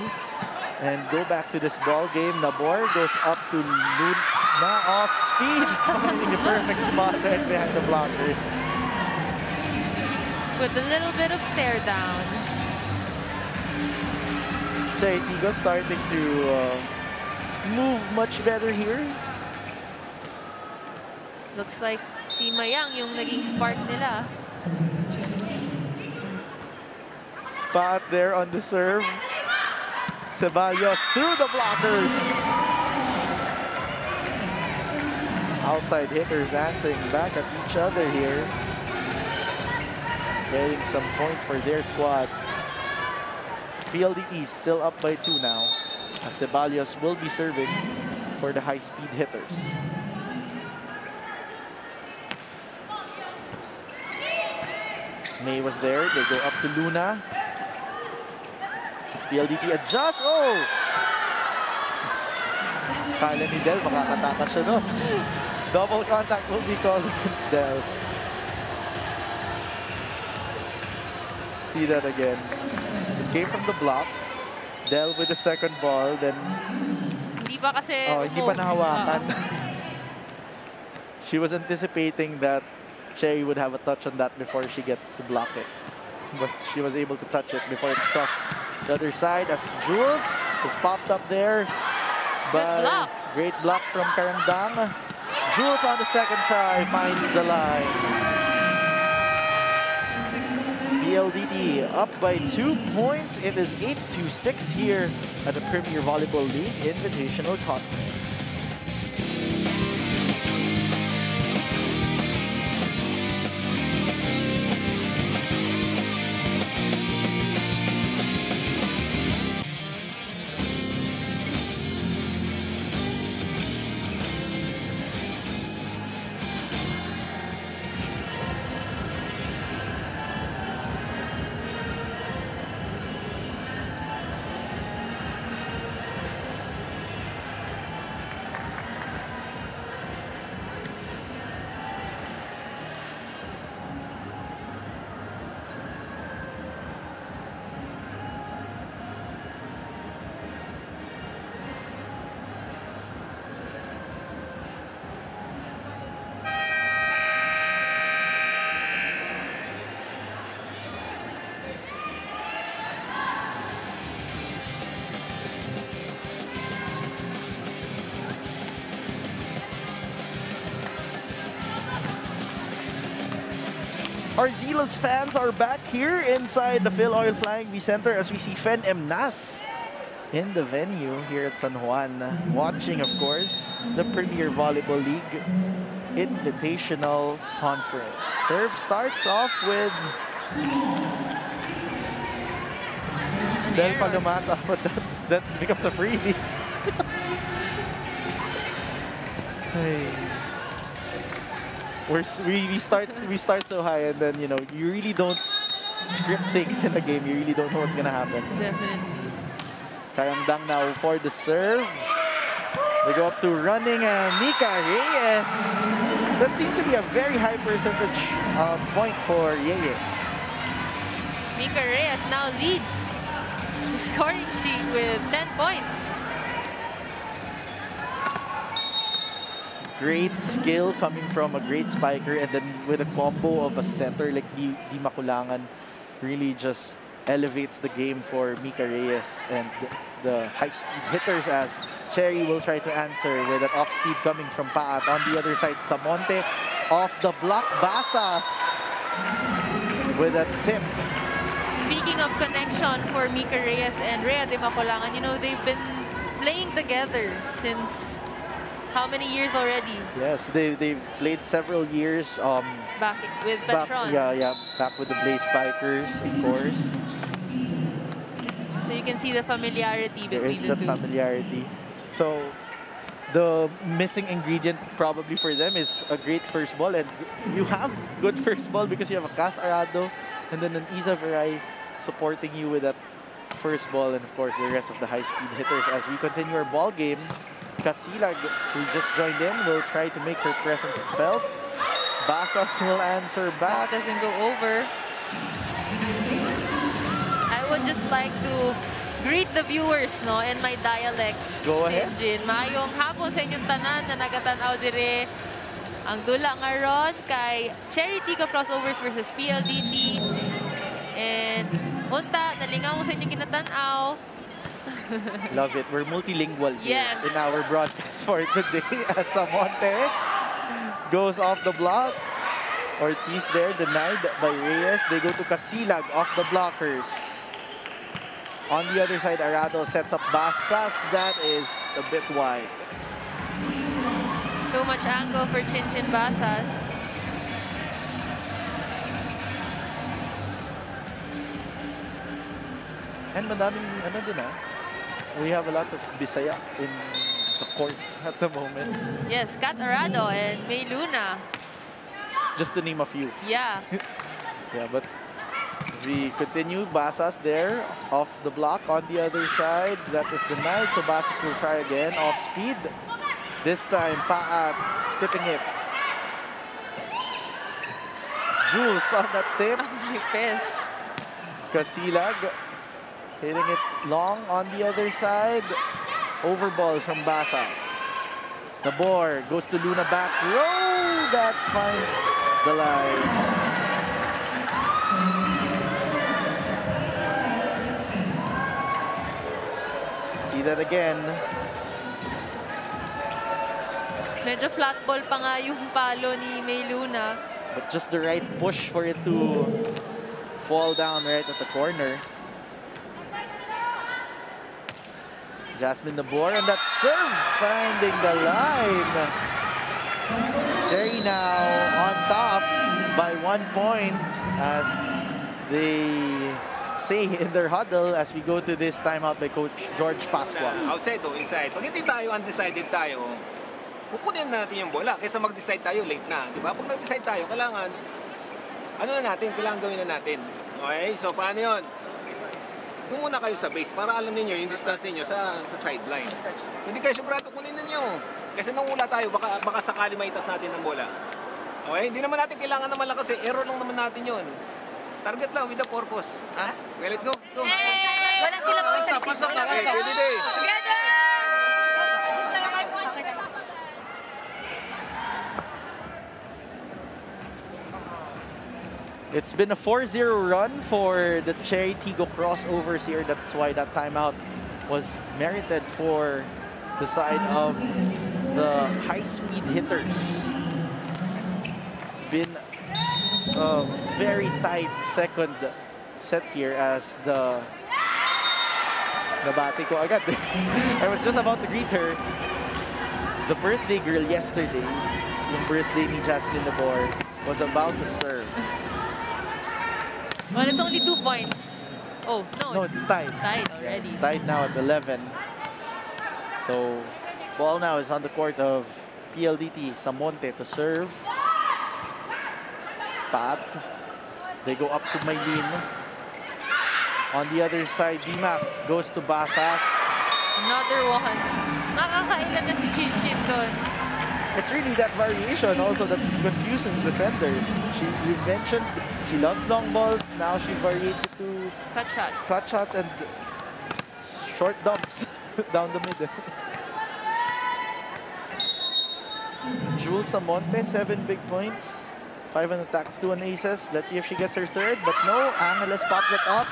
And go back to this ball game. Nabor goes up to Luna off speed, finding the perfect spot right behind the blockers. With a little bit of stare down. Cherry Tigo starting to move much better here. Looks like si Mayang yung naging spark nila. Pat there on the serve. Ceballos through the blockers. Outside hitters answering back at each other here. Getting some points for their squads. PLDT still up by 2 now, as Ceballos will be serving for the high-speed hitters. May was there. They go up to Luna. PLDT adjusts. Oh! Kala ni Del, makakatakas siya, no? Double contact will be called against Del. See that again. It came from the block. Del with the second ball, then... Hindi pa kasi... Oh, hindi pa nahawakan. She was anticipating that Cherry would have a touch on that before she gets to block it. But she was able to touch it before it crossed the other side as Jules is popped up there. Good block. Great block from Karangdang. Jules on the second try finds the line. PLDT up by 2 points. It is 8-6 here at the Premier Volleyball League Invitational Conference. Our Zealous fans are back here inside the Phil Oil Flying V Center as we see Fen Emnas in the venue here at San Juan. Watching, of course, the Premier Volleyball League Invitational Conference. Serve starts off with Del Pagamata, but that becomes a freebie. Hey. We start so high, and then, you know, you really don't script things in the game. You really don't know what's gonna happen. Definitely. Kayangdang now for the serve. They go up to running Mika Reyes. That seems to be a very high percentage point for Yeye. Mika Reyes now leads the scoring sheet with 10 points. Great skill coming from a great spiker, and then with a combo of a center like Di Makulangan really just elevates the game for Mika Reyes and the high-speed hitters, as Cherry will try to answer with an off-speed coming from Paat. On the other side, Samonte off the block. Basas with a tip. Speaking of connection for Mika Reyes and Rhea de Macolangan, you know, they've been playing together since how many years already? Yes, they've played several years. Back with Petron. Back with the Blaze Spikers, of course. So you can see the familiarity between There is the that two. familiarity. So the missing ingredient probably for them is a great first ball, and you have good first ball because you have a Kath Arado and then an Isa Veray supporting you with that first ball, and of course the rest of the high-speed hitters. As we continue our ball game, Casilag, who just joined in, will try to make her presence felt. Basas will answer back. Doesn't go over. I would just like to greet the viewers, no, in my dialect. Go ahead. Sinjin, maayong hapon sa inyong tanan na nagatanaw dire. Ang dula nga ron kay Cherry Tigo Crossovers versus PLDT. And unta, nalingaw mo sa inyong ginatanaw. Love it. We're multilingual here Yes. in our broadcast for today. As Samonte goes off the block. Ortiz there, denied by Reyes. They go to Casilag off the blockers. On the other side, Arado sets up Basas. That is a bit wide. Too much angle for Chinchin Basas. And madaming, ano din we have a lot of Bisaya in the court at the moment. Yes, Kat Arado and May Luna. Just to name a few. Yeah. Yeah, but as we continue, Basas there off the block. On the other side, that is denied. So Basas will try again off speed. This time, Paat tipping it. Jules on that tip. Ang nipis. Casilag hitting it long on the other side. Overball from Basas. Nabor goes to Luna back row. That finds the line. See that again. Medyo flat ball pa nga yung palo ni May Luna. But just the right push for it to fall down right at the corner. Jasmine Nabor, and that serve finding the line. Cherry now on top by 1 point as they say in their huddle as we go to this timeout by Coach George Pascua. Outside o inside. Pag hindi tayo undecided tayo, kukunin natin yung bola kaysa mag-decide tayo late na, di ba? Pag nag-decide tayo, kailangan ano na natin, kailangan gawin na natin. Okay? So paano 'yon? Doon muna kayo sa base para alam niyo yung distance niyo sa sideline. Hindi kayo sigurado kunin niyo. Kasi nung wala tayo, baka sakali maitas natin ng bola. Okay? Hindi naman natin kailangan na malakas eh. Error lang naman natin 'yon. Target lang with a purpose. Ha? Okay, let's go. Let's go. Wala sila mag-isip. Pasok na. Okay, Eddie. Together! It's been a 4-0 run for the Cherry Tigo crossovers here. That's why that timeout was merited for the side of the high-speed hitters. It's been a a very tight second set here as nabati ko agad. I was just about to greet her. The birthday girl yesterday, yung birthday ni Jasmine Nabor, was about to serve. Well, it's only 2 points. Oh, No, it's tied. Tied Yeah, already. it's tied now at 11. So, ball now is on the court of PLDT. Samonte to serve. Pat. They go up to Maylin. On the other side, Dimac goes to Basas. Another one. Nakakailan na si Chinchin doon. It's really that variation also that confuses the defenders. You mentioned she loves long balls. Now she variates it to Cut shots. cut shots and short dumps down the middle. Jules Samonte, 7 big points. 5 on attacks, 2 on aces. Let's see if she gets her third, but no. Angeles pops it up.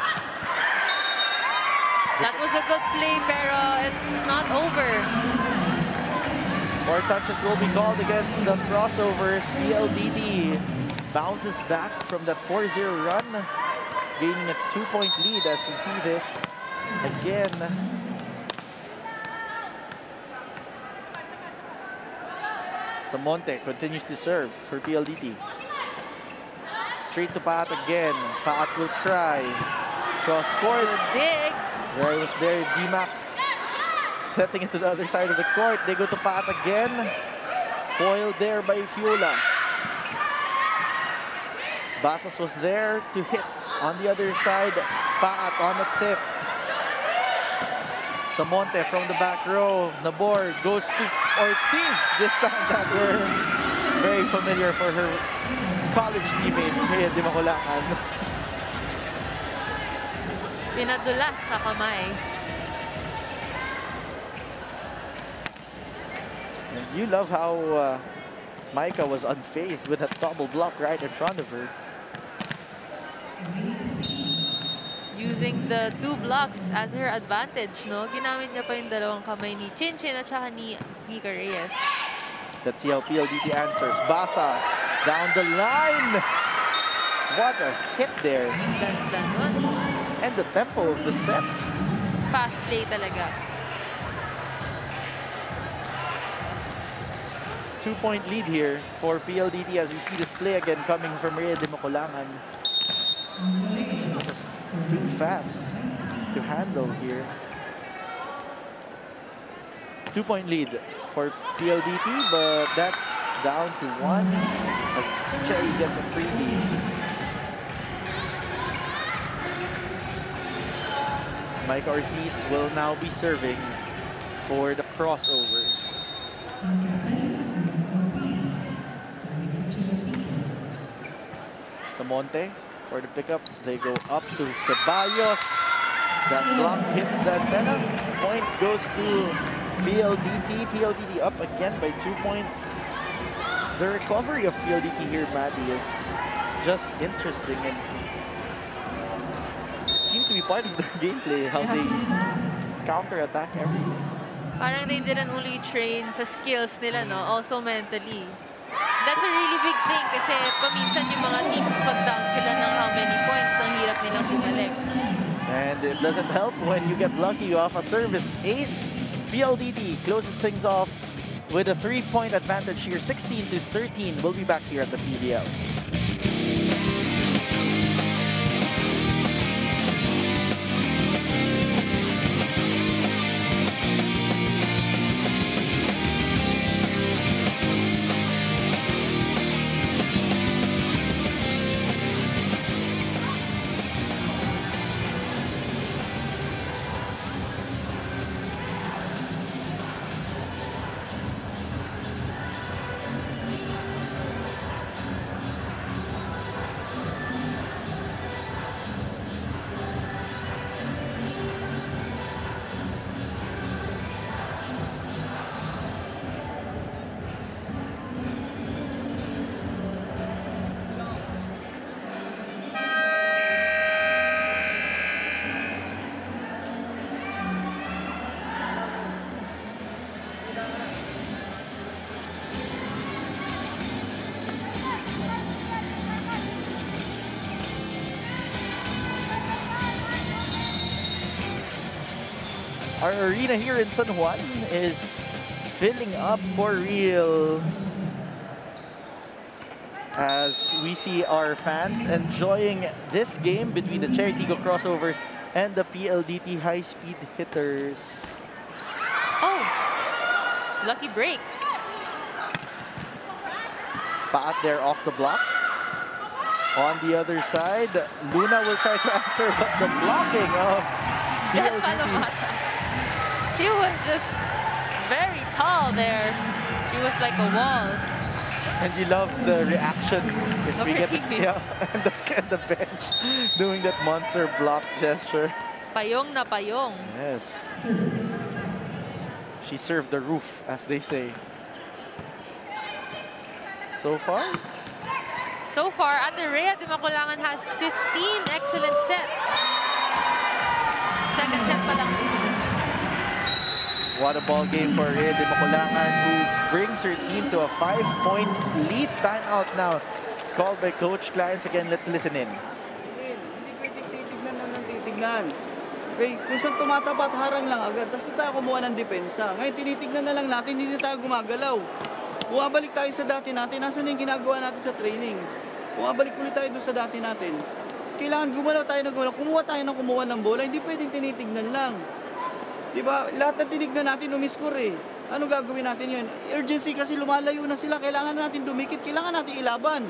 That was a good play, pero it's not over. 4 touches will be called against the crossovers. PLDT bounces back from that 4-0 run, gaining a 2-point lead as we see this again. Samonte continues to serve for PLDT. Straight to Pat again. Pat will try. Cross court. Big. There was there, Dimac setting it to the other side of the court. They go to Pat again. Foiled there by Fiola. Basas was there to hit. On the other side, Pat on the tip. Samonte from the back row. Nabor goes to Ortiz. This time that works. Very familiar for her college teammate, Rhea Dimaculangan. Pinadulas sa kamay. And you love how Micah was unfazed with that double block right in front of her. Using the 2 blocks as her advantage, no? Ginamit niya pa yung dalawang kamay ni Chinchin at saka ni Nika Reyes. Let's see how PLDT answers. Basas down the line. What a hit there. Ganda nun. And the tempo of the set. Fast play talaga. 2-point lead here for PLDT as we see this play again coming from Rhea Dimaculangan. Just too fast to handle here. 2-point lead for PLDT, but that's down to 1 as Cherry gets a free lead. Mike Ortiz will now be serving for the crossovers. Samonte for the pickup. They go up to Ceballos. That block hits the antenna. Point goes to PLDT. PLDT up again by 2 points. The recovery of PLDT here, Maddie, is just interesting and seems to be part of their gameplay, how they counter-attack everything. Parang they didn't only train sa skills nila, no? Also mentally. That's a really big thing kasi paminsan yung mga teams pag down sila ng how many points, ang hirap nilang bumalik. And it doesn't help when you get lucky off a service ace. PLDT closes things off with a 3-point advantage here, 16-13. We'll be back here at the PDL. Our arena here in San Juan is filling up for real as we see our fans enjoying this game between the Cherry Tigo Crossovers and the PLDT high-speed hitters. Oh, lucky break. Paat there off the block. On the other side, Luna will try to answer, but the blocking of Beth PLDT. Palomata. She was just very tall there. She was like a wall. And you love the reaction if Of we her get teammates. and the bench doing that monster block gesture. Payong na payong. Yes. She served the roof, as they say. So far, Ate Rhea de Maculangan has 15 excellent sets. Second set pa lang kasi. what a ball game for Rhea de Maculangan, who brings her team to a 5-point lead. Timeout now, called by Coach Clarence. Again, let's listen in. Hindi pwedeng titignan lang ng titignan. Okay, kung saan tumatapat, harang lang agad. Tapos na tayo kumuha ng depensa. Ngayon, tinitignan na lang natin, hindi na tayo gumagalaw. Bumabalik tayo sa dati natin. Nasaan yung ginagawa natin sa training? Bumabalik ulit tayo doon sa dati natin. Kailangan gumalaw tayo na gumalaw. Kumuha tayo ng kumuha ng bola. Hindi pwedeng tinitignan lang. Diba? Lahat na tinignan natin, umiscore eh. Ano gagawin natin yan? Urgency kasi lumalayo na sila. Kailangan natin dumikit. Kailangan natin ilaban.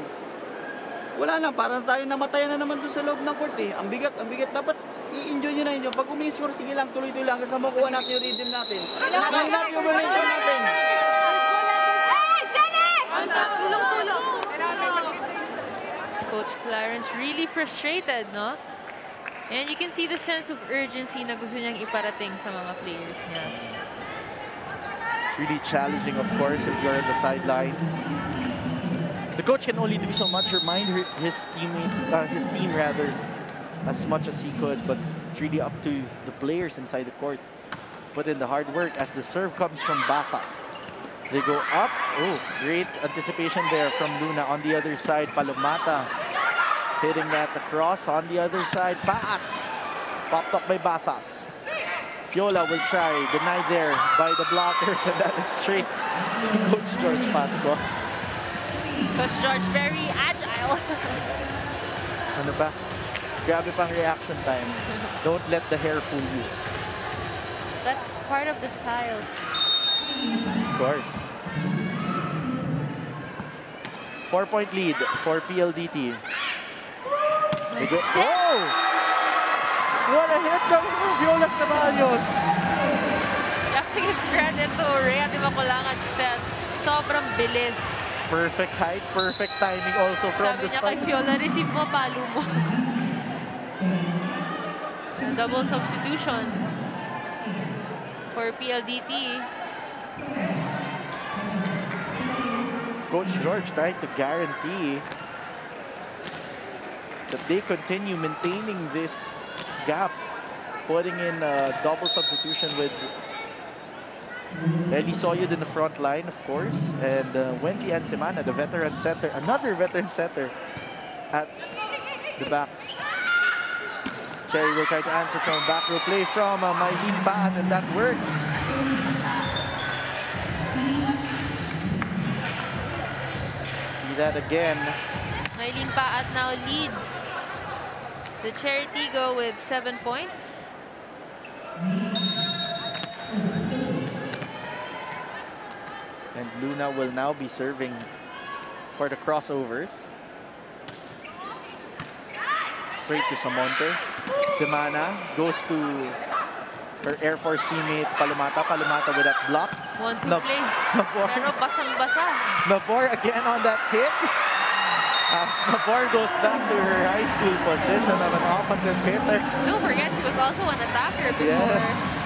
Wala na, parang tayo namatayan na naman doon sa loob ng court eh. Ang bigat, ang bigat. Dapat i-enjoy nyo na yun. Pag umiscore, sige lang, tuloy-tuloy lang. Kasi makuha natin yung rhythm natin. Makuha natin yung momentum natin. Tulong-tulong. Coach Clarence really frustrated, no? And you can see the sense of urgency na gusto niyang iparating sa mga players niya. It's really challenging, of course, if you're on the sideline. The coach can only do so much, remind his team as much as he could, but it's really up to the players inside the court. Put in the hard work as the serve comes from Basas. They go up. Oh, great anticipation there from Luna. On the other side, Palomata hitting that across. On the other side, Paat. Popped up by Basas. Fiola will try, denied there by the blockers, and that is straight to Coach George Pasco. Coach George, very agile. Ano ba? Grabe pang reaction time. Don't let the hair fool you. That's part of the styles. Of course. 4-point lead for PLDT. Nice set. Oh! What a hit from Violas Navalios. You have to give credit to Rhea de Maculangan's set. Sobrang bilis. Perfect height, perfect timing also from Sabi the niya kay spike. Fiola, receive mo, palo mo. Double substitution for PLDT. Coach George trying to guarantee that they continue maintaining this gap, putting in a double substitution with Eli Soyud in the front line, of course, and Wendy Ansemana, the veteran center, another veteran center at the back. Cherry will try to answer from back row play from Mylene Paat, and that works. See that again. Mylene Paat now leads the Cherry Tigo with 7 points. And Luna will now be serving for the crossovers. Straight to Samonte. Semana goes to her Air Force teammate Palomata. Palomata with that block. 1-2 Nab- play. Nabor. Pero basang-basa. Nabor again on that hit. As Nabor goes back to her high school position of an opposite hitter. Don't forget, she was also an attacker before. Yes.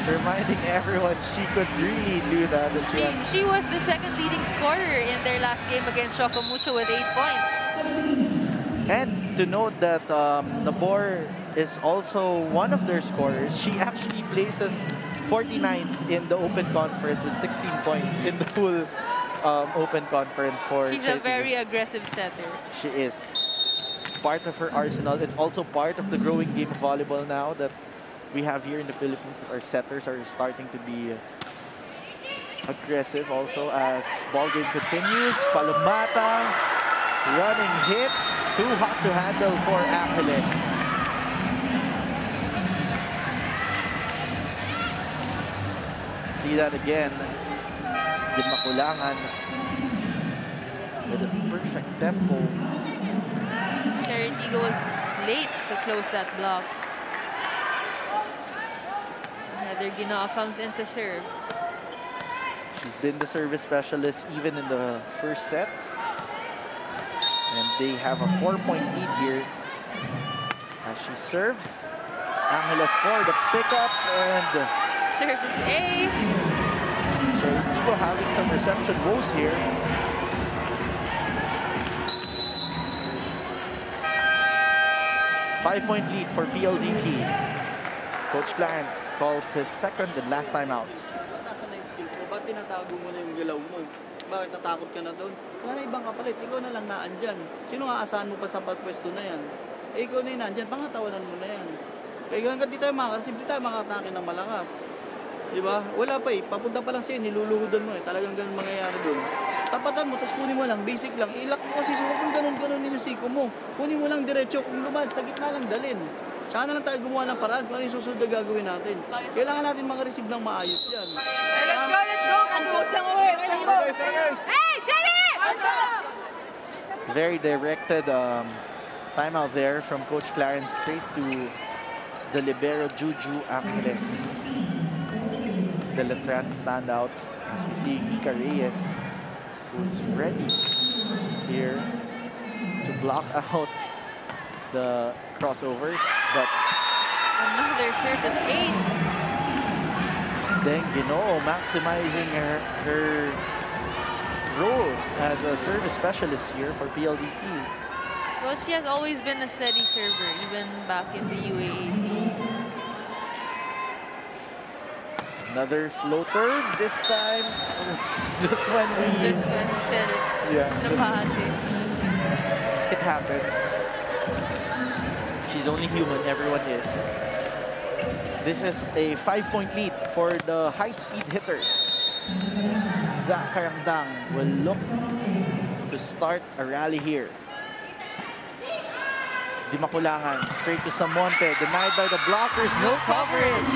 Reminding everyone she could really do that. And She was the second leading scorer in their last game against Chocomucho with 8 points. And to note that Nabor is also one of their scorers. She actually places 49th in the Open Conference with 16 points in the full Open Conference for She's a Cherry Tigo. very aggressive setter. She is. It's part of her arsenal. It's also part of the growing game of volleyball now that we have here in the Philippines that our setters are starting to be aggressive also as ball game continues. Palomata, running hit, too hot to handle for Angeles. See that again. Di Makulangan with a perfect tempo. Cherry Tigo was late to close that block. Heather Ginoa comes in to serve. She's been the service specialist even in the first set. And they have a 4-point lead here as she serves. Angeles for the pickup and Service ace. Cherry Tigo having some reception woes here. Five-point lead for PLDT. Coach Clarence calls his second and last time out. Nasaan na yung skills mo? Ba't tinatago mo na yung galaw mo? Bakit natakot ka na doon? Wala na ibang kapalit. Ikaw na lang naandyan. Sino nga asahan mo pa sa pwesto na yan? Eh, ikaw na yung naandyan. Pangatawanan mo na yan. Kaya hanggang di tayo makakasip, di tayo makatake ng malakas. Di ba? Wala pa eh. Papunta pa lang sa'yo, niluluhudan mo eh. Talagang ganun mangyayari doon. Tapatan mo, tapos kunin mo lang, basic lang. Ilak mo kasi so, kung ganun-ganun yung siko mo. Kunin mo lang diretso. Kung lumad, sa gitna lang dalin. Saka na lang tayo gumawa ng paraan kung ano yung susunod na gagawin natin. Kailangan natin makareceive ng maayos yan. Hey, let's go, let's go! Pag-close lang uwi! Let's go! Hey, Cherry! Very directed timeout there from Coach Clarence straight to the libero Juju Angeles. The Letran standout as we see Mika Reyes who's ready here to block out the crossovers, but Another service ace. then Ginoo maximizing her role as a service specialist here for PLDT. Well, she has always been a steady server, even back in the UAAP. Another floater, this time just when we said it. yeah, Napahati. it happens. She's only human, everyone is. This is a 5-point lead for the high-speed hitters. Zach Karangdang will look to start a rally here. Di Makulangan, straight to Samonte, denied by the blockers, no coverage.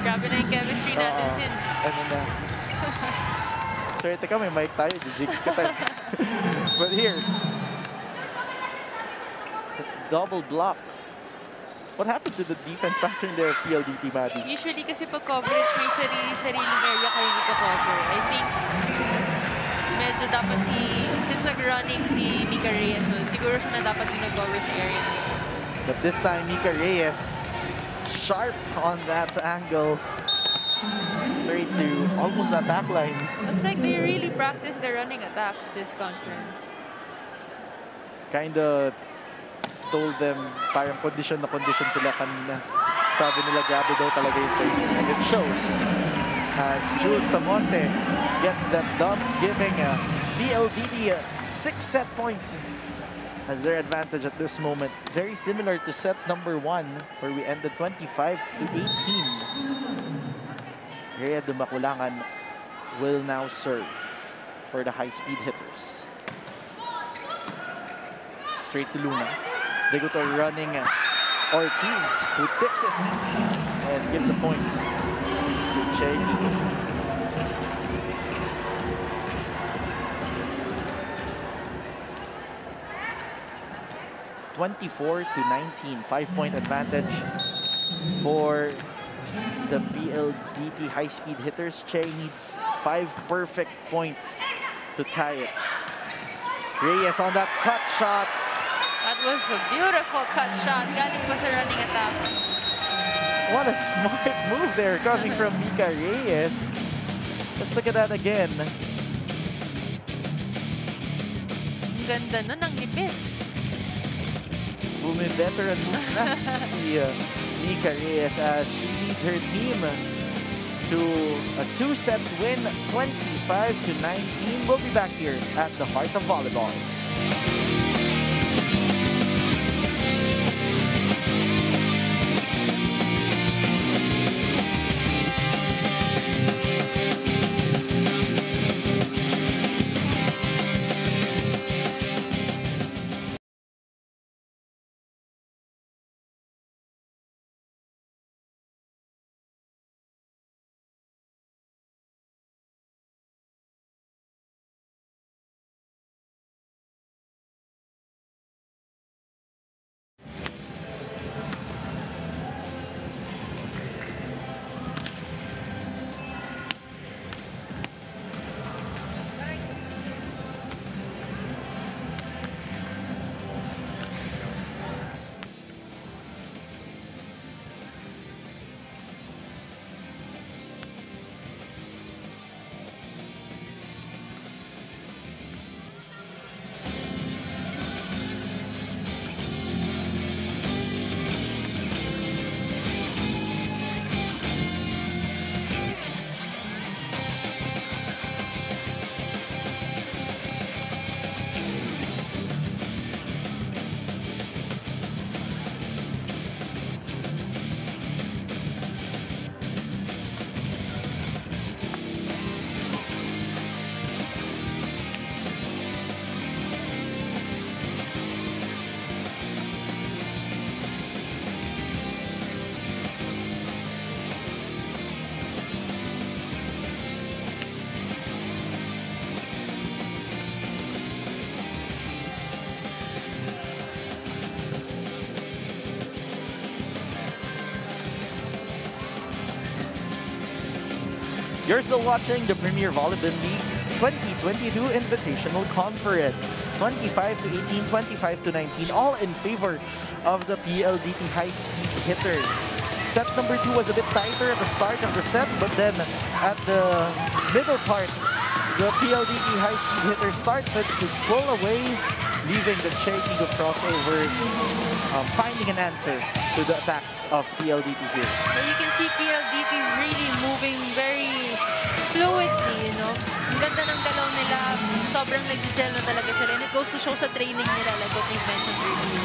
Grabe na yung chemistry natin, Sin. Ano na. Swerte ka, may mic tayo, jigs ka tayo. But here, double block. What happened to the defense pattern there of PLDT, Maddie? Usually kasi pag coverage, may sariling area kayo dito cover. I think medyo dapat since nag-running si Mika Reyes nun, siguro siya na dapat yung nag-cover sa area na ito. But this time, Mika Reyes, sharp on that angle. Straight to almost the attack line. Looks like they really practice their running attacks this conference. Kinda told them parang condition na condition sila kanina. Sabi nila grabe daw talaga yung training. And it shows as Jules Samonte gets that dub, giving PLDT 6 set points as their advantage at this moment. Very similar to set number 1 where we ended 25 to 18. Rhea de Makulangan will now serve for the high-speed hitters. Straight to Luna. They go to running Ortiz, who tips it and gives a point to Cherry Tigo. It's 24 to 19, 5-point advantage for the PLDT high-speed hitters. Che needs 5 perfect points to tie it. Reyes on that cut shot. That was a beautiful cut shot. Galing pa sa running attack. What a smart move there coming from Mika Reyes. Let's look at that again. Ang ganda nun, ang nipis. Bumi veteran move na si Mika Reyes as she leads her team to a 2-set win, 25 to 19. We'll be back here at the Heart of Volleyball. You're still watching the Premier Volleyball League 2022 Invitational Conference. 25 to 18, 25 to 19, all in favor of the PLDT high-speed hitters. Set number 2 was a bit tighter at the start of the set, but then at the middle part, the PLDT high-speed hitters started to pull away, leaving the Cherry Tigo crossovers finding an answer to the attacks of PLDT here. So you can see PLDT really moving very fluidly, you know. Ang ganda ng galaw nila, sobrang nag-gel na talaga sila. And it goes to show sa training nila, like what you mentioned earlier.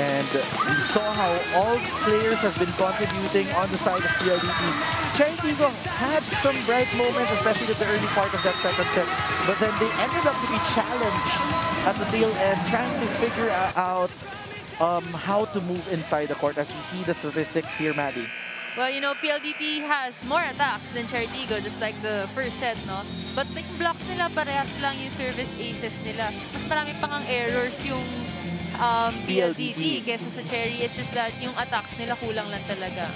And we saw how all players have been contributing on the side of PLDT. Cherry Tigo had some bright moments, especially at the early part of that second set. But then they ended up to be challenged at the tail end, trying to figure out how to move inside the court. As you see the statistics here, Maddie. Well, you know, PLDT has more attacks than Cherry Tigo, just like the first set, no? But yung blocks nila, parehas lang yung service aces nila. Mas marami pang ang errors yung PLDT kesa sa Cherry. It's just that yung attacks nila kulang lang talaga.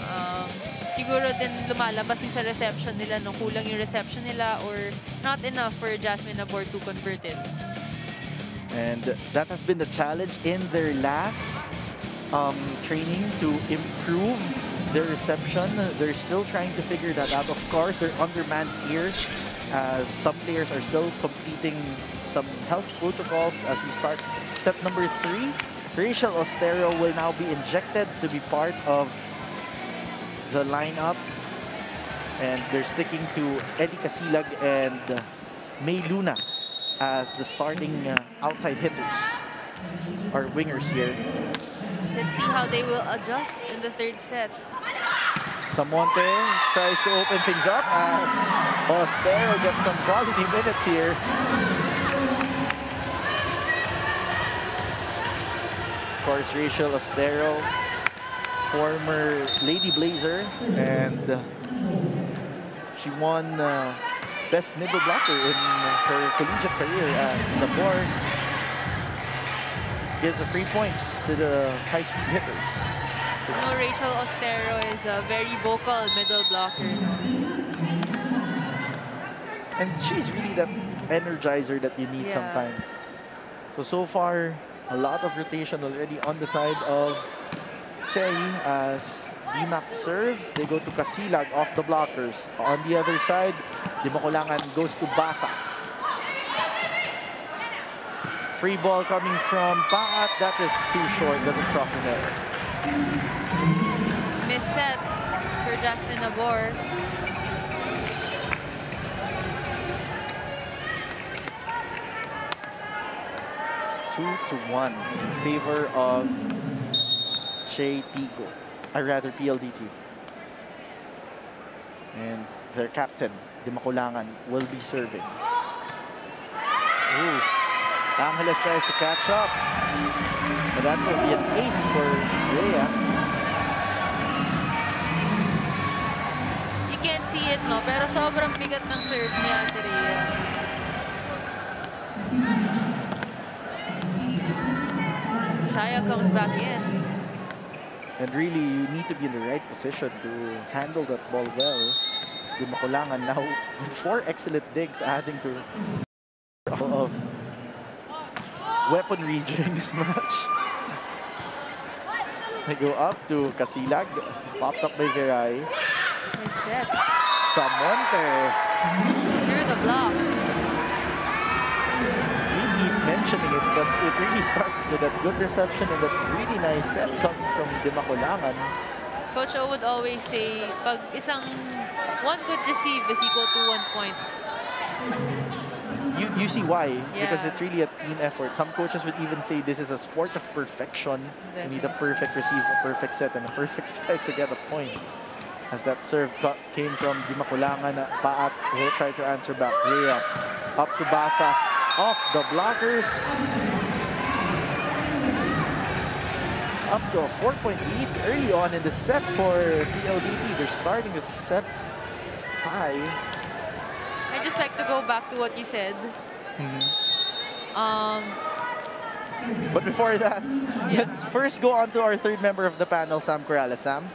Siguro din lumalabas yung sa reception nila, no? Kulang yung reception nila or not enough for Jasmine Nabor to convert it. And that has been the challenge in their last training to improve their reception. They're still trying to figure that out. Of course, they're undermanned here as some players are still completing some health protocols as we start set number 3. Rachel Ostero will now be injected to be part of the lineup. And they're sticking to Eddie Casilag and May Luna as the starting outside hitters or wingers here. Let's see how they will adjust in the third set. Samonte tries to open things up as Ostero gets some quality minutes here. Of course, Rachel Ostero, former Lady Blazer, and she won Best Nibble Blocker in her collegiate career as Nabor gives a free point to the high-speed hitters. You know, Rachel Ostero is a very vocal middle blocker. And she's really that energizer that you need sometimes. So far, a lot of rotation already on the side of Cherry as DMAC serves. They go to Casilag off the blockers. On the other side, Dimakulangan goes to Basas. Free ball coming from Paat. That is too short. Doesn't cross the net. Miss set for Jasmine Nabor. It's 2-1 in favor of Cherry Tigo. Or rather, PLDT. And their captain, Dimakulangan, will be serving. Ooh. Angeles tries to catch up. But that will be an ace for Rhea. You can't see it, no? Pero sobrang bigat ng serve ni Ate Rhea. Shaya comes back in. And really, you need to be in the right position to handle that ball well. As Dimakulangan now with 4 excellent digs, adding to of weaponry during this match. They go up to Casilag, popped up by Veray. Nice set. Samonte. Through the block. We keep mentioning it, but it really starts with that good reception and that really nice set coming from Dimakulangan. Coach O would always say, pag one good receive is equal to 1 point. You see why, Yeah. because it's really a team effort. Some coaches would even say this is a sport of perfection. You need a perfect receive, a perfect set, and a perfect spike to get a point. As that serve came from Dimakulangan, Paat will try to answer back. Rhea up to Basas, off the blockers. Up to a 4-point lead early on in the set for PLDT. They're starting to set high. I just like to go back to what you said. But before that, let's first go on to our third member of the panel, Sam Corrales. Sam?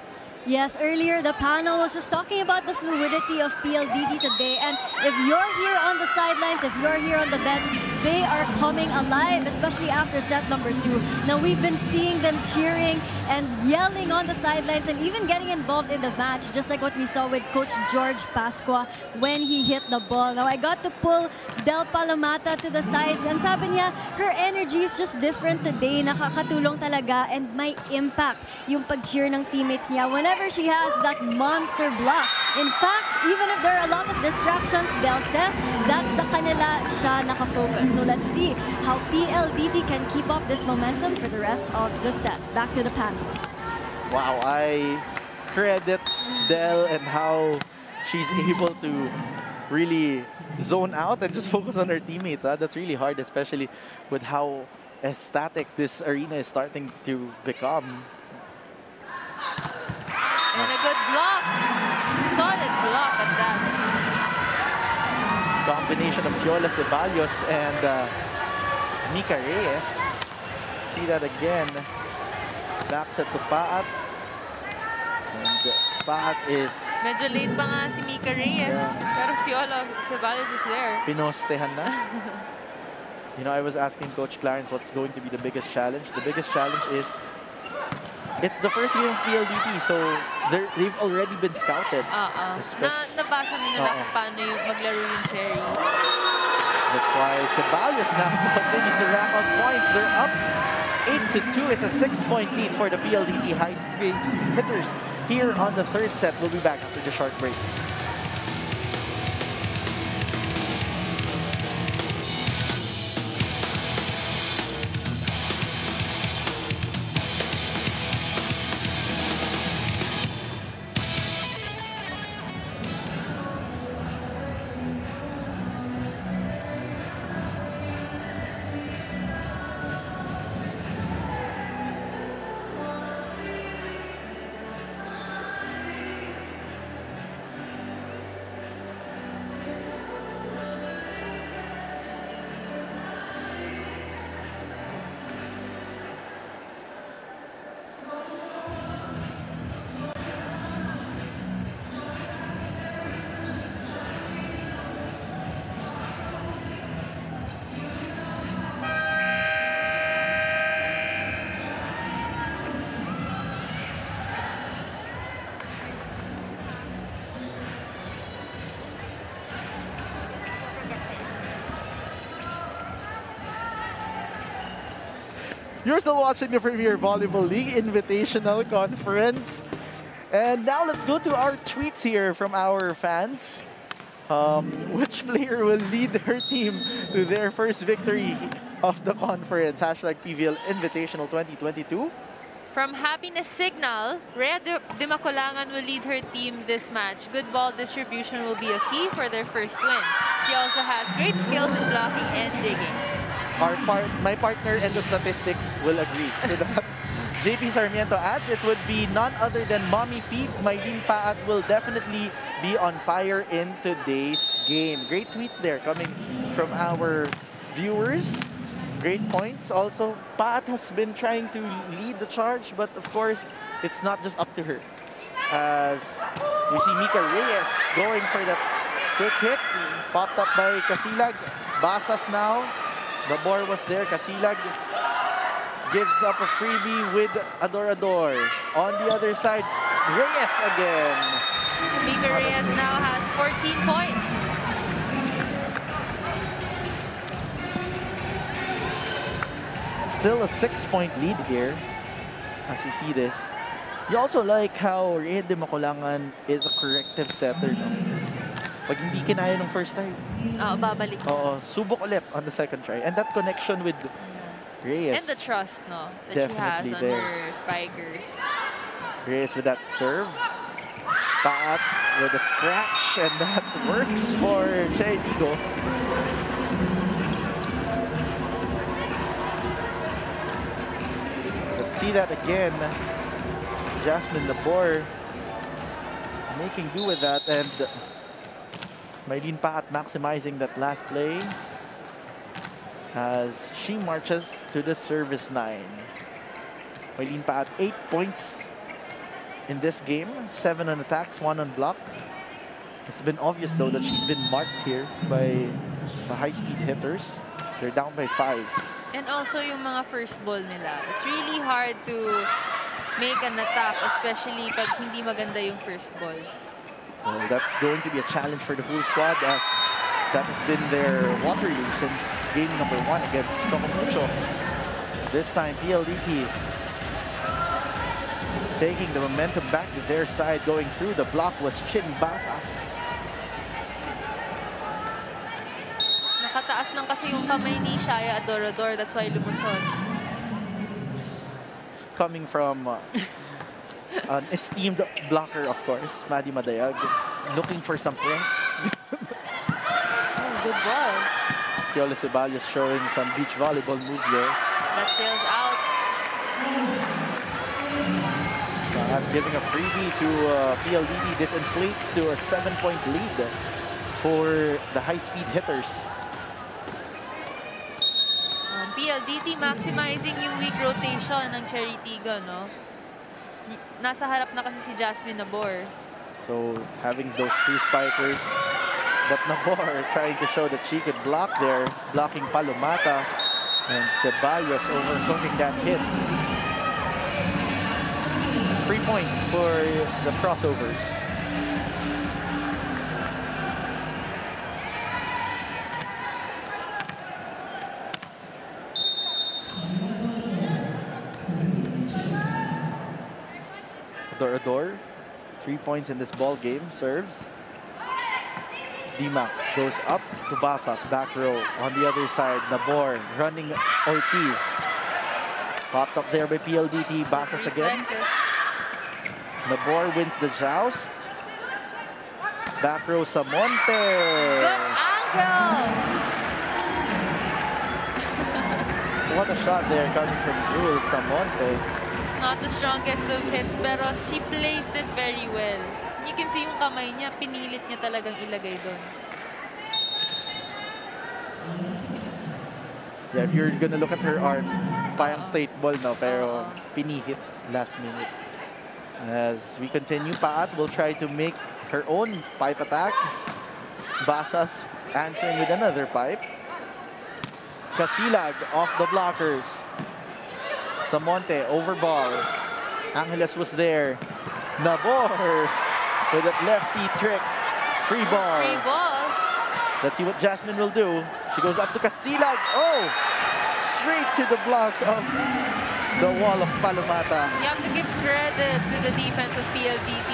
Yes, earlier the panel was just talking about the fluidity of PLDT today. And if you're here on the sidelines, if you're here on the bench, they are coming alive, especially after set number 2. Now, we've been seeing them cheering and yelling on the sidelines and even getting involved in the match, just like what we saw with Coach George Pascua when he hit the ball. Now, I got to pull Del Palomata to the sides and sabi niya, her energy is just different today. Nakakatulong talaga and may impact yung pag-cheer ng teammates niya whenever she has that monster block. In fact, even if there are a lot of distractions, Del says that sa kanila siya nakafocus. So let's see how PLDT can keep up this momentum for the rest of the set. Back to the panel. Wow, I credit Del and how she's able to really zone out and just focus on her teammates. That's really hard, especially with how ecstatic this arena is starting to become. And a good block. Solid block at that. Combination of Viola Ceballos and Mika Reyes. See that again. Back set to Paat. And Paat is... Medyo late pa nga si Mika Reyes. Yeah. Pero Viola Ceballos is there. Pinostehan na. You know, I was asking Coach Clarence what's going to be the biggest challenge. The biggest challenge is it's the first game of PLDT, so they've already been scouted. Nabasa nila kung paano yung maglaro yung Cherry. That's why Ceballos now continues to rack on points. They're up 8-2. It's a 6-point lead for the PLDT high-speed hitters here on the third set. We'll be back after the short break. You're still watching the Premier Volleyball League Invitational Conference. And now let's go to our tweets here from our fans. Which player will lead her team to their first victory of the conference? Hashtag PVL Invitational 2022. From Happiness Signal, Rhea de Macolangan will lead her team this match. Good ball distribution will be a key for their first win. She also has great skills in blocking and digging. My partner and the statistics will agree to that. JP Sarmiento adds it would be none other than Mommy Peep. Maylene Paat will definitely be on fire in today's game. Great tweets there coming from our viewers. Great points. Also, Paat has been trying to lead the charge, but of course, it's not just up to her. As we see Mika Reyes going for that quick hit. Popped up by Casilag. Basas now. Nabor was there. Casilag gives up a freebie with Adorador. On the other side, Reyes again. Mika Reyes now has 14 points. Still a 6-point lead here as you see this. You also like how Rhea de Macolangan is a corrective setter, no? Pag hindi kinaya nung first time. Babalik. Oo, subok ulit on the second try. And that connection with Reyes. And the trust, no? That Definitely she has there. on her spikers. Reyes with that serve. Paat with a scratch. And that works for Cherry Tigo. Let's see that again. Jasmine Labor making do with that. And Maylene Paat maximizing that last play as she marches to the service line. Maylene Paat 8 points in this game. 7 on attacks, 1 on block. It's been obvious though that she's been marked here by the high-speed hitters. They're down by 5. And also yung mga first ball nila. It's really hard to make an attack, especially pag hindi maganda yung first ball. Well, that's going to be a challenge for the whole squad, as that has been their Waterloo since game number 1 against Chocomucho. This time, PLDT taking the momentum back to their side. Going through the block was Chin Basas. Nakataas lang kasi yung kamay ni Shaya Adorador. That's why lumusod. Coming from an esteemed blocker, of course, Maddie Madayag, looking for some press. Oh, good ball. Fiona Ceballos showing some beach volleyball moves there. That sails out. And giving a freebie to PLDT. This inflates to a 7-point lead for the high-speed hitters. PLDT maximizing yung weak rotation ng Cherry Tigo, no? Nasa harap na kasi si Jasmine Nabor. So having those 2 spikers, but Nabor trying to show that she could block there, blocking Palomata, and Ceballos overcoming that hit. 3 point for the crossovers. Ador, 3 points in this ball game, serves. Dimac goes up to Basas, back row. On the other side, Nabor running Ortiz. Popped up there by PLDT, Basas again. Nabor wins the joust. Back row, Samonte. Good angle! What a shot there coming from Jules Samonte. Not the strongest of hits, pero she placed it very well. You can see yung kamay niya, pinilit niya talagang ilagay doon. Yeah, if you're gonna look at her arms, parang straight ball, no? Pero pinihit last minute. As we continue, Paat will try to make her own pipe attack. Basas answering with another pipe. Casilag off the blockers. Samonte, over ball. Angeles was there. Nabor with that lefty trick. Free ball. Free ball. Let's see what Jasmine will do. She goes up to Casilag. Oh! Straight to the block of the wall of Palomata. You have to give credit to the defense of PLDT.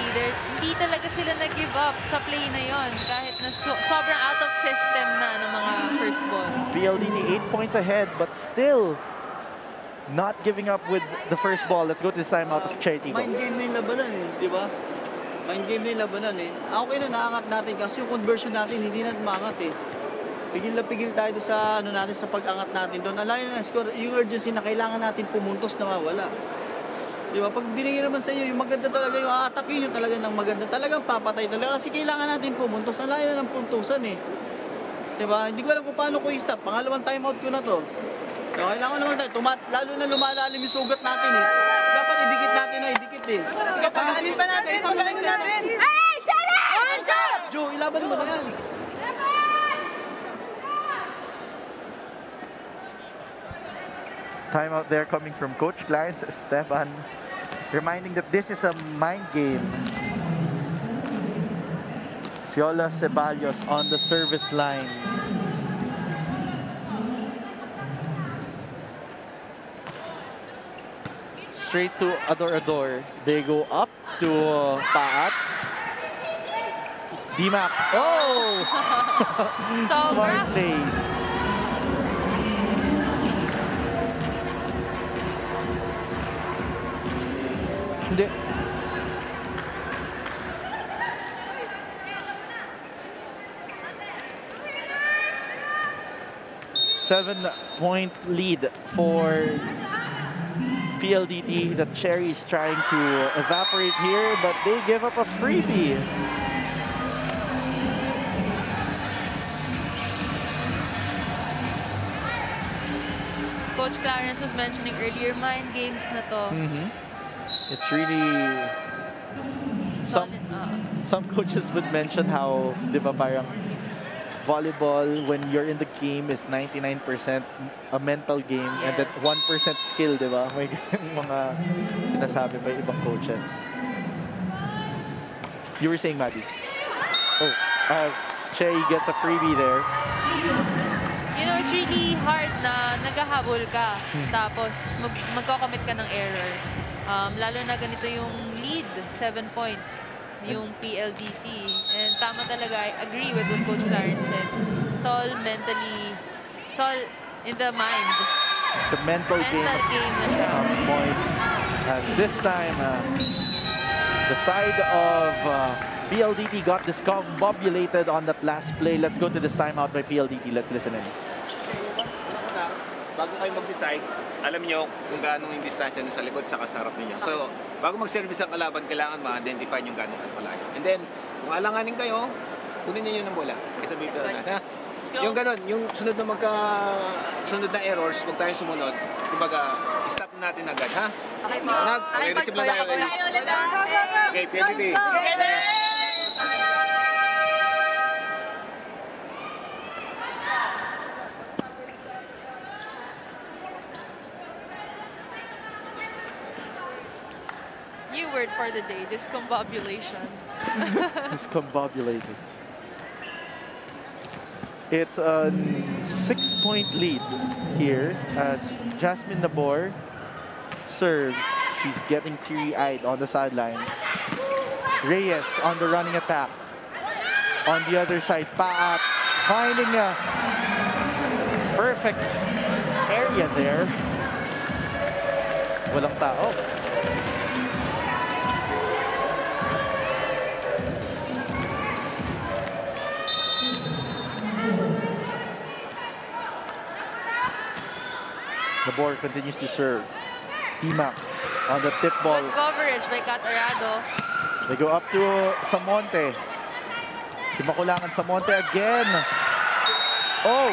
Hindi talaga sila nag-give up sa play na yon, kahit na sobrang out of system na ng mga first ball. PLDT 8 points ahead, but still not giving up with the first ball. Let's go to the timeout of Cherry Tigo. Mind game na yung labanan eh, di ba? Mind game na yung labanan eh. Okay na naangat natin kasi yung conversion natin hindi na umangat eh. Pigil na pigil tayo sa ano natin sa pag-angat natin doon. Alayin na score, yung urgency na kailangan natin pumuntos na mawala. Di ba? Pag binigay naman sa iyo, yung maganda talaga yung aatakin yung talaga ng maganda. Talagang papatay talaga kasi kailangan natin pumuntos. Alayin na ng puntusan eh. Di ba? Hindi ko alam kung paano ko i-stop. Pangalawang timeout ko na to. So, kailangan naman tayo, lalo na lumalalim yung sugat natin eh. Dapat idikit natin na idikit eh. Kapaganin pa natin, isang galing natin. Hey, challenge! Joe, ilaban mo na yan. Timeout there coming from Coach Clarence Esteban, reminding that this is a mind game. Fiola Ceballos on the service line. Straight to Ador. They go up to Paat. Dimac. Oh! Smart play. Hindi. 7-point lead for PLDT. The Cherry is trying to evaporate here, but they give up a freebie. Coach Clarence was mentioning earlier, mind games na to. It's really Some Solid, some coaches would mention how, di ba, parang volleyball, when you're in the game, is 99% a mental game and then Yes. 1% skill, di ba? May ganung mga sinasabi pa yung ibang coaches. You were saying, Maddie? Oh, as Cherry gets a freebie there. You know, it's really hard na naghahabol ka, tapos magko-commit ka ng error. Lalo na ganito yung lead, 7 points, yung PLDT. And tama talaga, I agree with what Coach Clarence said. It's all mentally, it's all in the mind. It's a mental game Mental game na at siya. some point. As this time, the side of PLDT got discombobulated on that last play. Let's go to this timeout by PLDT. Let's listen in. Bago kayo mag-decide, alam nyo kung gaano yung distansya nyo sa likod sa kasarap ninyo. So, bago mag-service ang kalaban, kailangan ma-identify nyo gaano kayo palayo. And then, kung alanganin kayo, kunin nyo ng bola. Kasi sabihin ko na, yung ganon, yung sunod na errors, huwag tayong sumunod. Kumbaga, stop natin agad, ha? Okay, receive lang tayo. Okay, PLDT. New word for the day, discombobulation. Discombobulated. It's a 6-point lead here as Jasmine Nabor serves. She's getting teary-eyed on the sidelines. Reyes on the running attack. On the other side, Paat finding a perfect area there. Walang tao. Nabor continues to serve. Timac on the tip ball. Good coverage by Catarado. They go up to Samonte. Timakulangan Samonte again. Oh!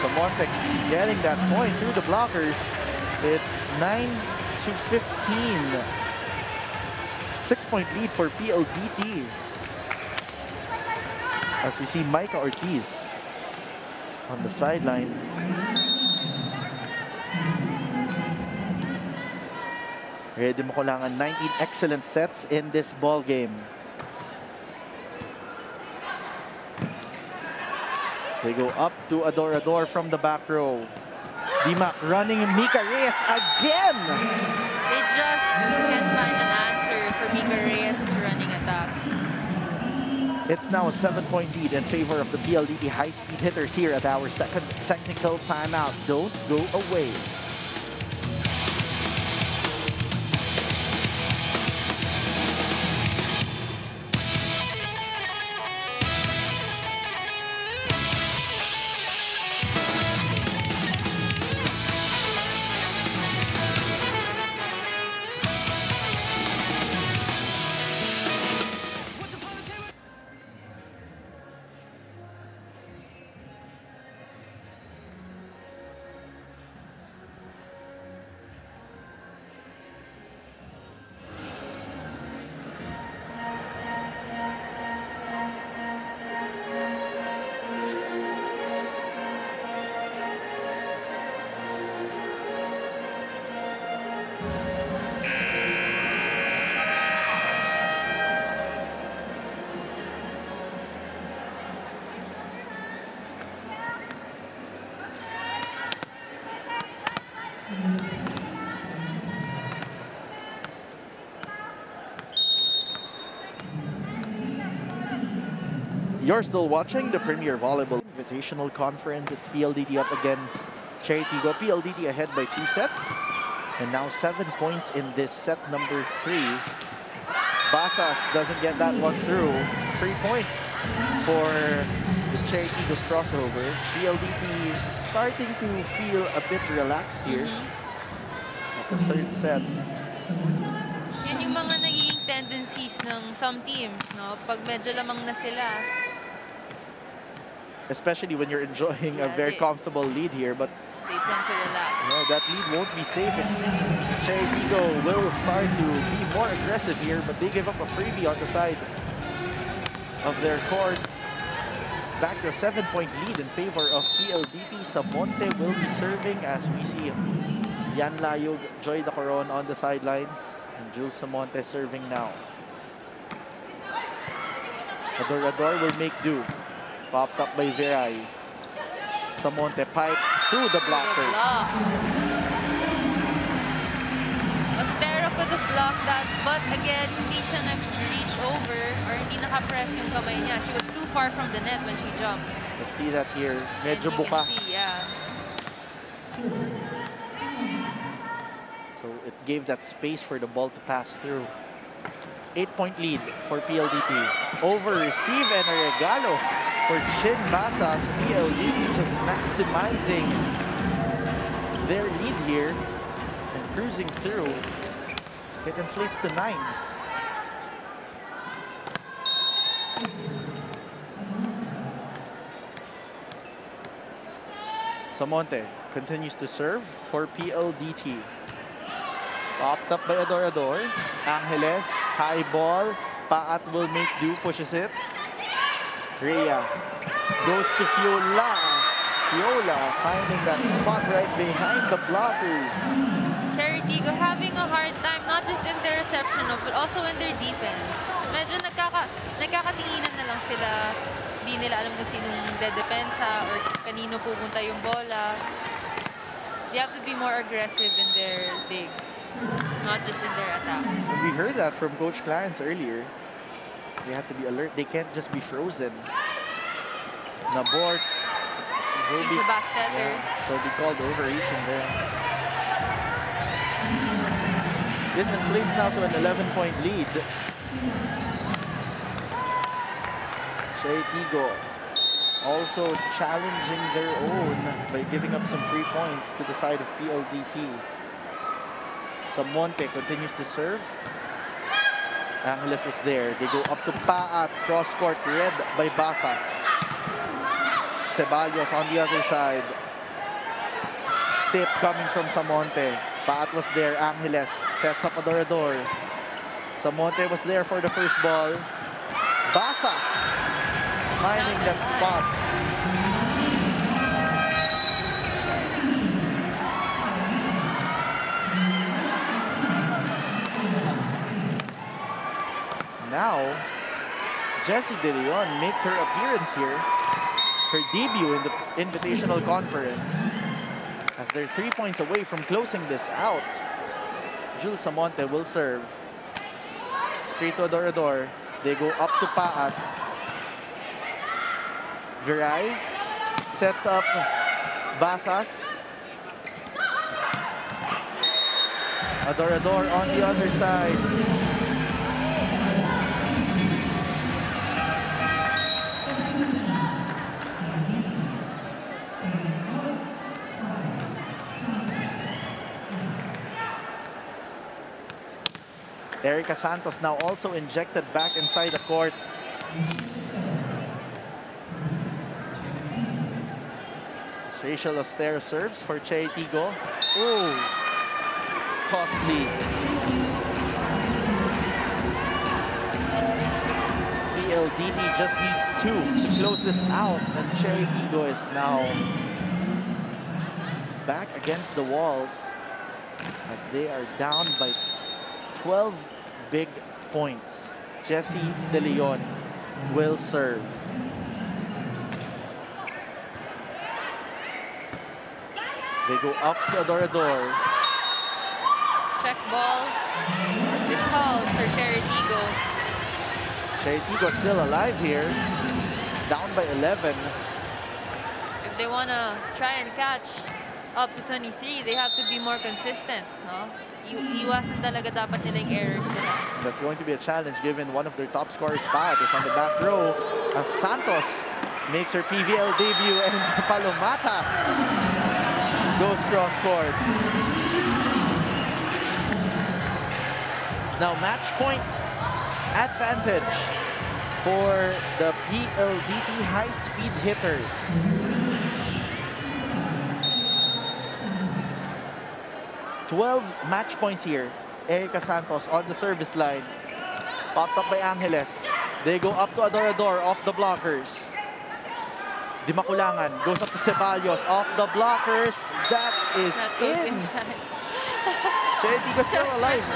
Samonte getting that point through the blockers. It's 9-15. 6-point lead for PLDT. As we see Micah Ortiz on the sideline. Ready Makulangan, 19 excellent sets in this ball game. They go up to Adorador from the back row. Dimac running Mika Reyes again! They just can't find an answer for Mika Reyes' running attack. It's now a 7-point lead in favor of the PLDT high-speed hitters here at our second technical timeout. Don't go away. You're still watching the Premier Volleyball Invitational Conference. It's PLDT up against Cherry Tigo. PLDT ahead by 2 sets. And now 7 points in this set number 3. Basas doesn't get that one through. 3-point for the Cherry Tigo crossovers. PLDT is starting to feel a bit relaxed here. At the third set. Yan yung mga nagiging tendencies ng some teams, no? Pag medyo lamang na sila. Especially when you're enjoying a very comfortable lead here. But they tend to relax. No, that lead won't be safe if Cherry Tigo will start to be more aggressive here, but they give up a freebie on the side of their court. Back to a 7-point lead in favor of PLDT. Samonte will be serving as we see Yan Layug, Joy Dacoron on the sidelines, and Jules Samonte serving now. Adorador will make do. Popped up by Viray. Samonte pipe through the blockers. Ostero could have blocked that, but again, hindi siya nag-reach over or hindi naka-press yung kamay niya. She was too far from the net when she jumped. Let's see that here. Medyo And you buka. can see, yeah. So it gave that space for the ball to pass through. 8-point lead for PLDT. Over receive and a regalo for Chin Basas. PLDT just maximizing their lead here and cruising through. It inflates to 9. Samonte continues to serve for PLDT. Popped up by Adorador. Angeles, high ball. Paat will make do, pushes it. Rhea goes to Fiola. Fiola finding that spot right behind the blockers. Cherry Tigo having a hard time, not just in their reception, but also in their defense. Medyo nagkakatinginan na lang sila. Di nila alam kung sinong dedepensa or kanino pupunta yung bola. They have to be more aggressive in their digs, not just in their attacks. We heard that from Coach Clarence earlier. They have to be alert. They can't just be frozen. Nabor will She's a back setter. so be called overreaching there. This inflates now to an 11-point lead. Cherry Tigo also challenging their own by giving up some free points to the side of PLDT. Samonte continues to serve. Angeles was there. They go up to Paat. Cross court read by Basas. Ceballos on the other side. Tip coming from Samonte. Paat was there. Angeles sets up Adorador. Samonte was there for the first ball. Basas finding that spot. Now, Jessie De Leon makes her appearance here. Her debut in the Invitational Conference. As they're 3 points away from closing this out. Jules Samonte will serve. Straight to Adorador. They go up to Paat. Viray sets up Basas. Adorador on the other side. Erica Santos now also injected back inside the court. Rachel Ostero serves for Cherry Tigo. Oh, costly. PLDT just needs 2 to close this out, and Cherry Tigo is now back against the walls as they are down by 12 big points. Jessie De Leon will serve. They go up to Adorador. Check ball. This call for Cherry Tigo. Cherry Tigo still alive here. Down by 11. If they want to try and catch up to 23, they have to be more consistent, no? Iwasan talaga dapat nila yung errors nila. That's going to be a challenge given one of their top scorers, Paat, is on the back row. As Santos makes her PVL debut and Palomata goes cross court. It's now match point advantage for the PLDT high-speed hitters. 12 match points here. Erica Santos on the service line. Popped up by Angeles. They go up to Adorador off the blockers. Di Makulangan goes up to Ceballos off the blockers. That is That goes in. inside. Cherry Tigo still alive.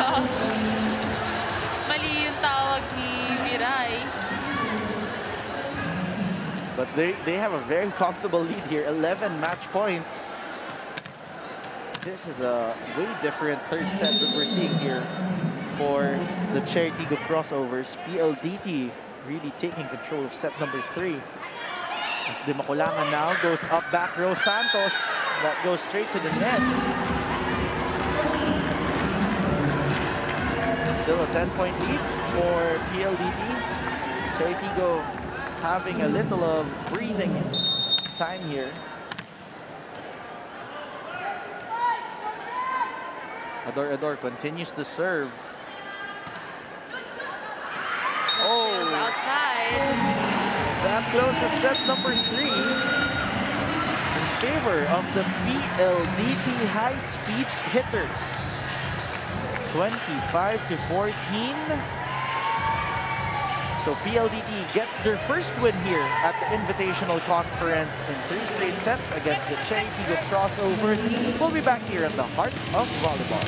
Mali yung tawag ni Mirai. But they have a very comfortable lead here. 11 match points. This is a way different third set that we're seeing here for the Cherry Tigo crossovers. PLDT really taking control of set number 3. As Di Makulangan now goes up back row. Santos, that goes straight to the net. Still a 10-point lead for PLDT. Cherry Tigo having a little of breathing time here. Ador continues to serve. Oh, Outside. that closes set number 3 in favor of the PLDT high-speed hitters. 25-14. So PLDT gets their first win here at the Invitational Conference in 3 straight sets against the Cherry Tigo crossovers. We'll be back here at the heart of volleyball.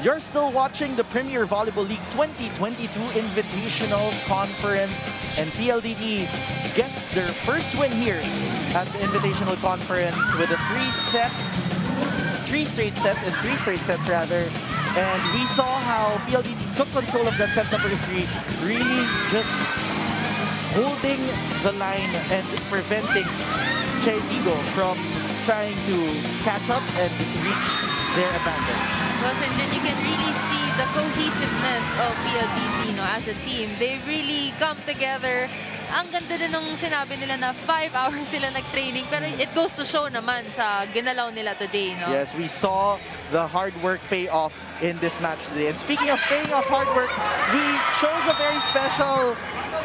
You're still watching the Premier Volleyball League 2022 Invitational Conference, and PLDT gets their first win here at the Invitational Conference with a 3 straight sets rather. And we saw how PLDT took control of that set number 3, really just holding the line and preventing Cherry Tigo from trying to catch up and reach their advantage. Well, Sinjin, you can really see the cohesiveness of PLDT as a team. They really come together. Ang ganda din nung sinabi nila na 5 hours sila nag-training, pero it goes to show naman sa ginalaw nila today, no? Yes, we saw the hard work pay off in this match today. And speaking of paying off hard work, we chose a very special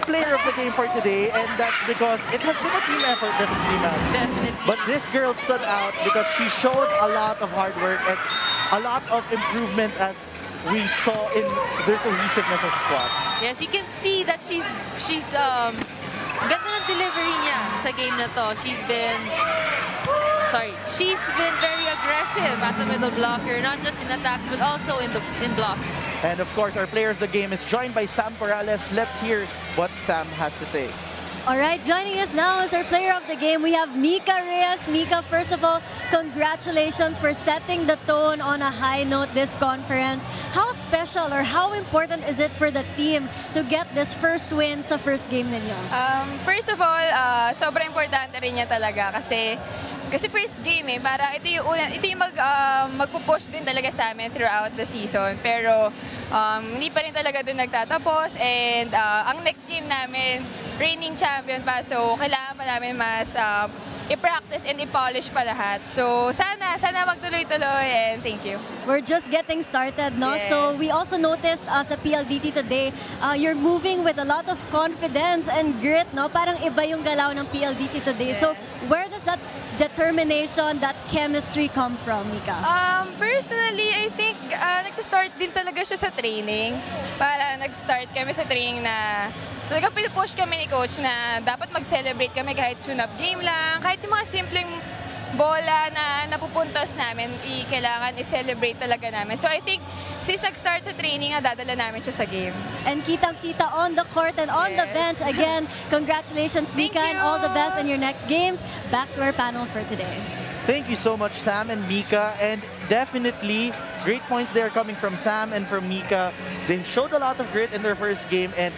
player of the game for today, and that's because it has been a team effort, definitely, man. Definitely. But this girl stood out because she showed a lot of hard work and a lot of improvement as we saw in their cohesiveness as a squad. Yes, you can see that she's ganda ng delivery niya sa game na to. She's been very aggressive as a middle blocker, not just in attacks but also in blocks. And of course, our player of the game is joined by Sam Perales. Let's hear what Sam has to say. All right, joining us now as our player of the game, we have Mika Reyes. Mika, first of all, congratulations for setting the tone on a high note this conference. How special or how important is it for the team to get this first win sa first game ninyo? First of all, sobrang importante rin niya talaga kasi Kasi first game para ito yung magpupush din talaga sa amin throughout the season. Pero hindi pa rin talaga doon nagtatapos and ang next game namin, reigning champion pa, so kailangan pa namin mas i-practice and i-polish pa lahat. So sana magtuloy-tuloy and thank you. We're just getting started, no? Yes. So we also noticed sa PLDT today, you're moving with a lot of confidence and grit, no? Parang iba yung galaw ng PLDT today. Yes. So where does that determination, that chemistry come from, Mika? Personally, I think nagsa-start din talaga siya sa training. Para nag-start kami sa training na talagang pinupush kami ni coach na dapat mag-celebrate kami kahit tune-up game lang, kahit yung mga simpleng bola na napupuntos namin, kailangan i-celebrate talaga namin. So I think, since nag-start sa training, dadala namin siya sa game. And kitang-kita on the court and on the bench. Again, congratulations, Mika, and all the best in your next games. Back to our panel for today. Thank you so much, Sam and Mika. And definitely, great points there coming from Sam and from Mika. They showed a lot of grit in their first game, and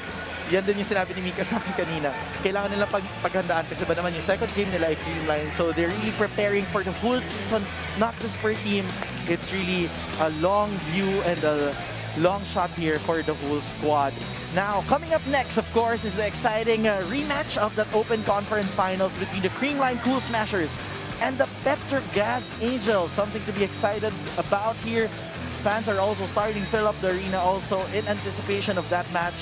yan din yung sinabi ni Mika sa akin kanina. Kailangan nilang paghandaan kasi ba naman yung second game nila ay Creamline. So they're really preparing for the whole season, not just per team. It's really a long view and a long shot here for the whole squad. Now, coming up next, of course, is the exciting rematch of that Open Conference Finals between the Creamline Cool Smashers and the Petrogas Angels. Something to be excited about here. Fans are also starting to fill up the arena also in anticipation of that match.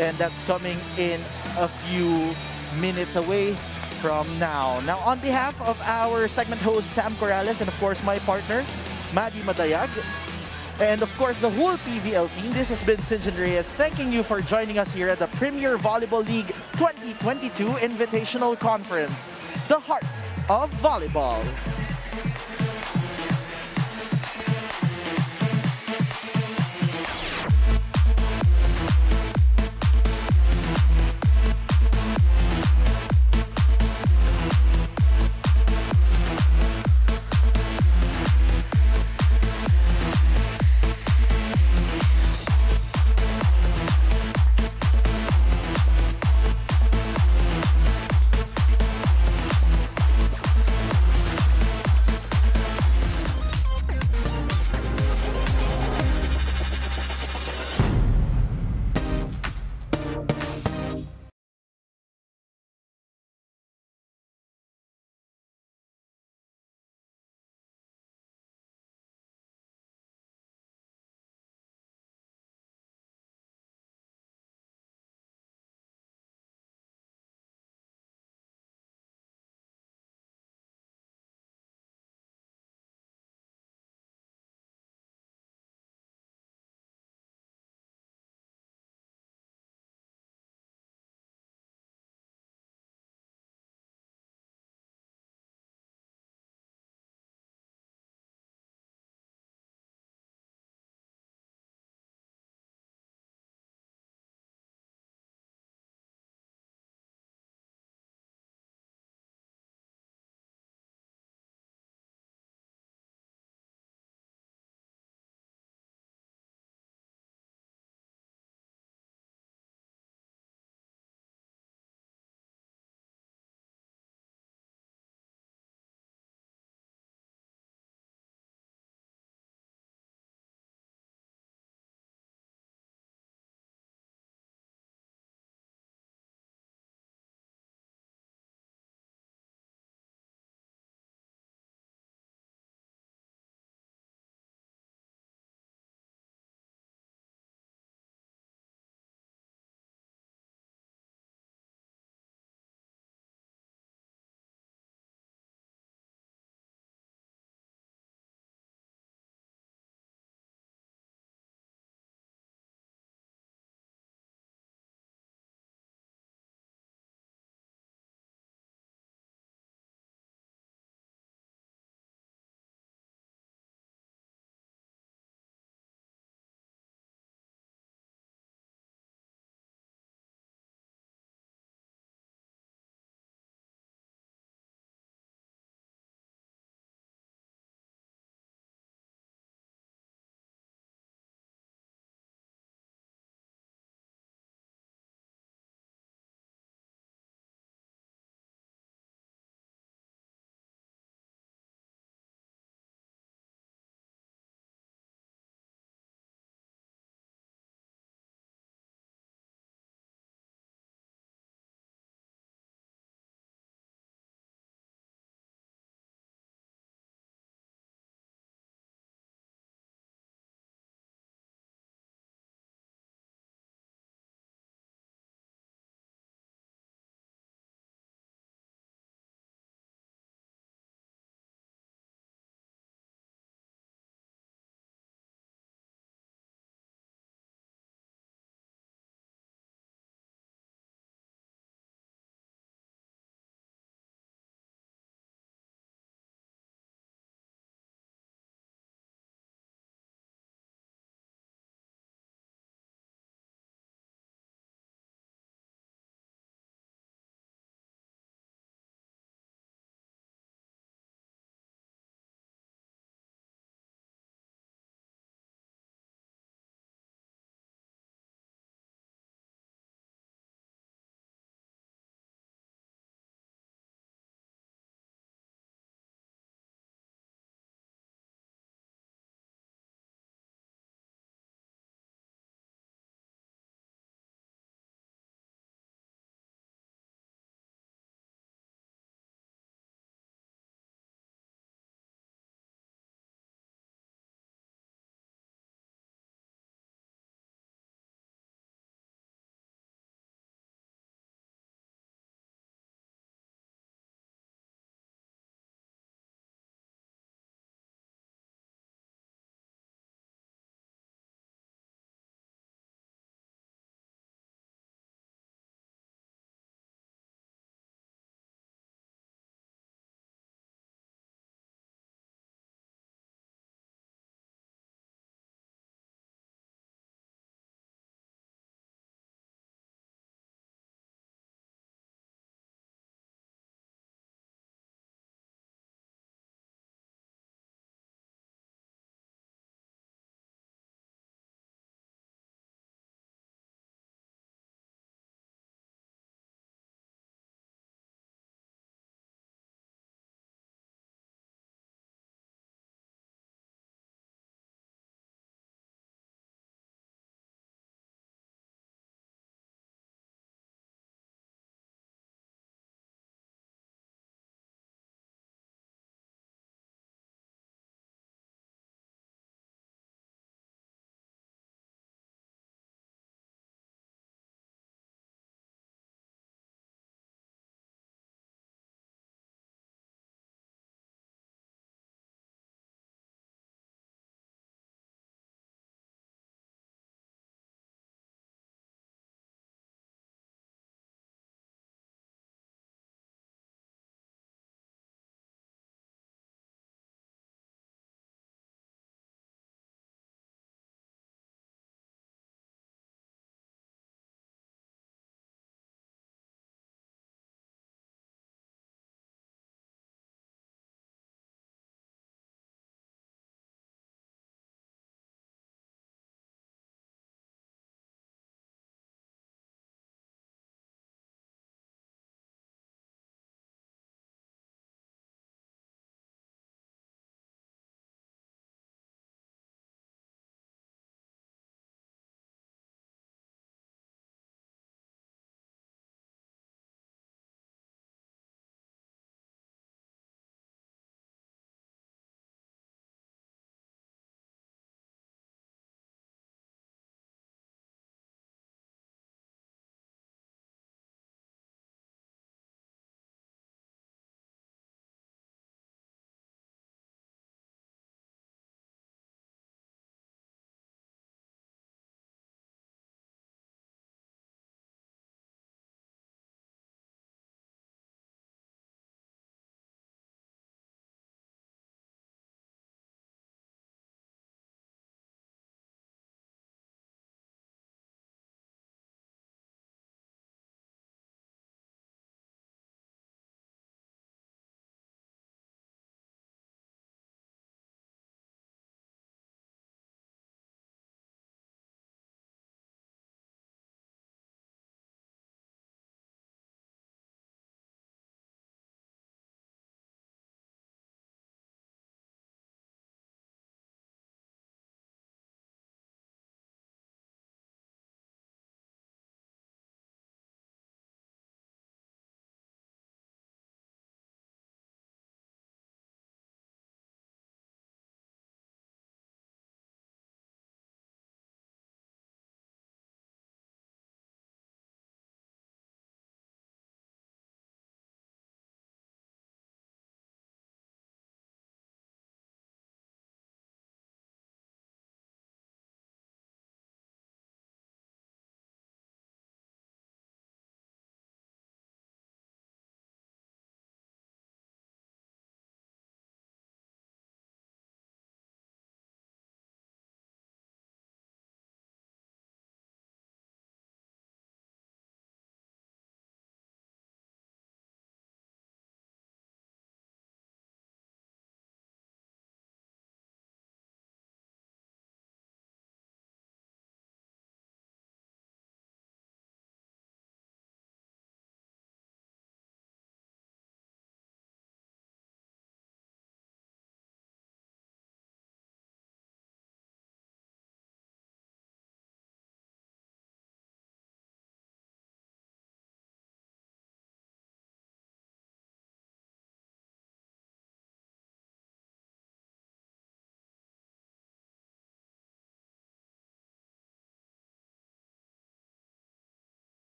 And that's coming in a few minutes away from now. Now, on behalf of our segment host, Sam Corrales, and of course, my partner, Maddie Madayag, and of course, the whole PVL team, this has been Sinjin Reyes, thanking you for joining us here at the Premier Volleyball League 2022 Invitational Conference, the heart of volleyball.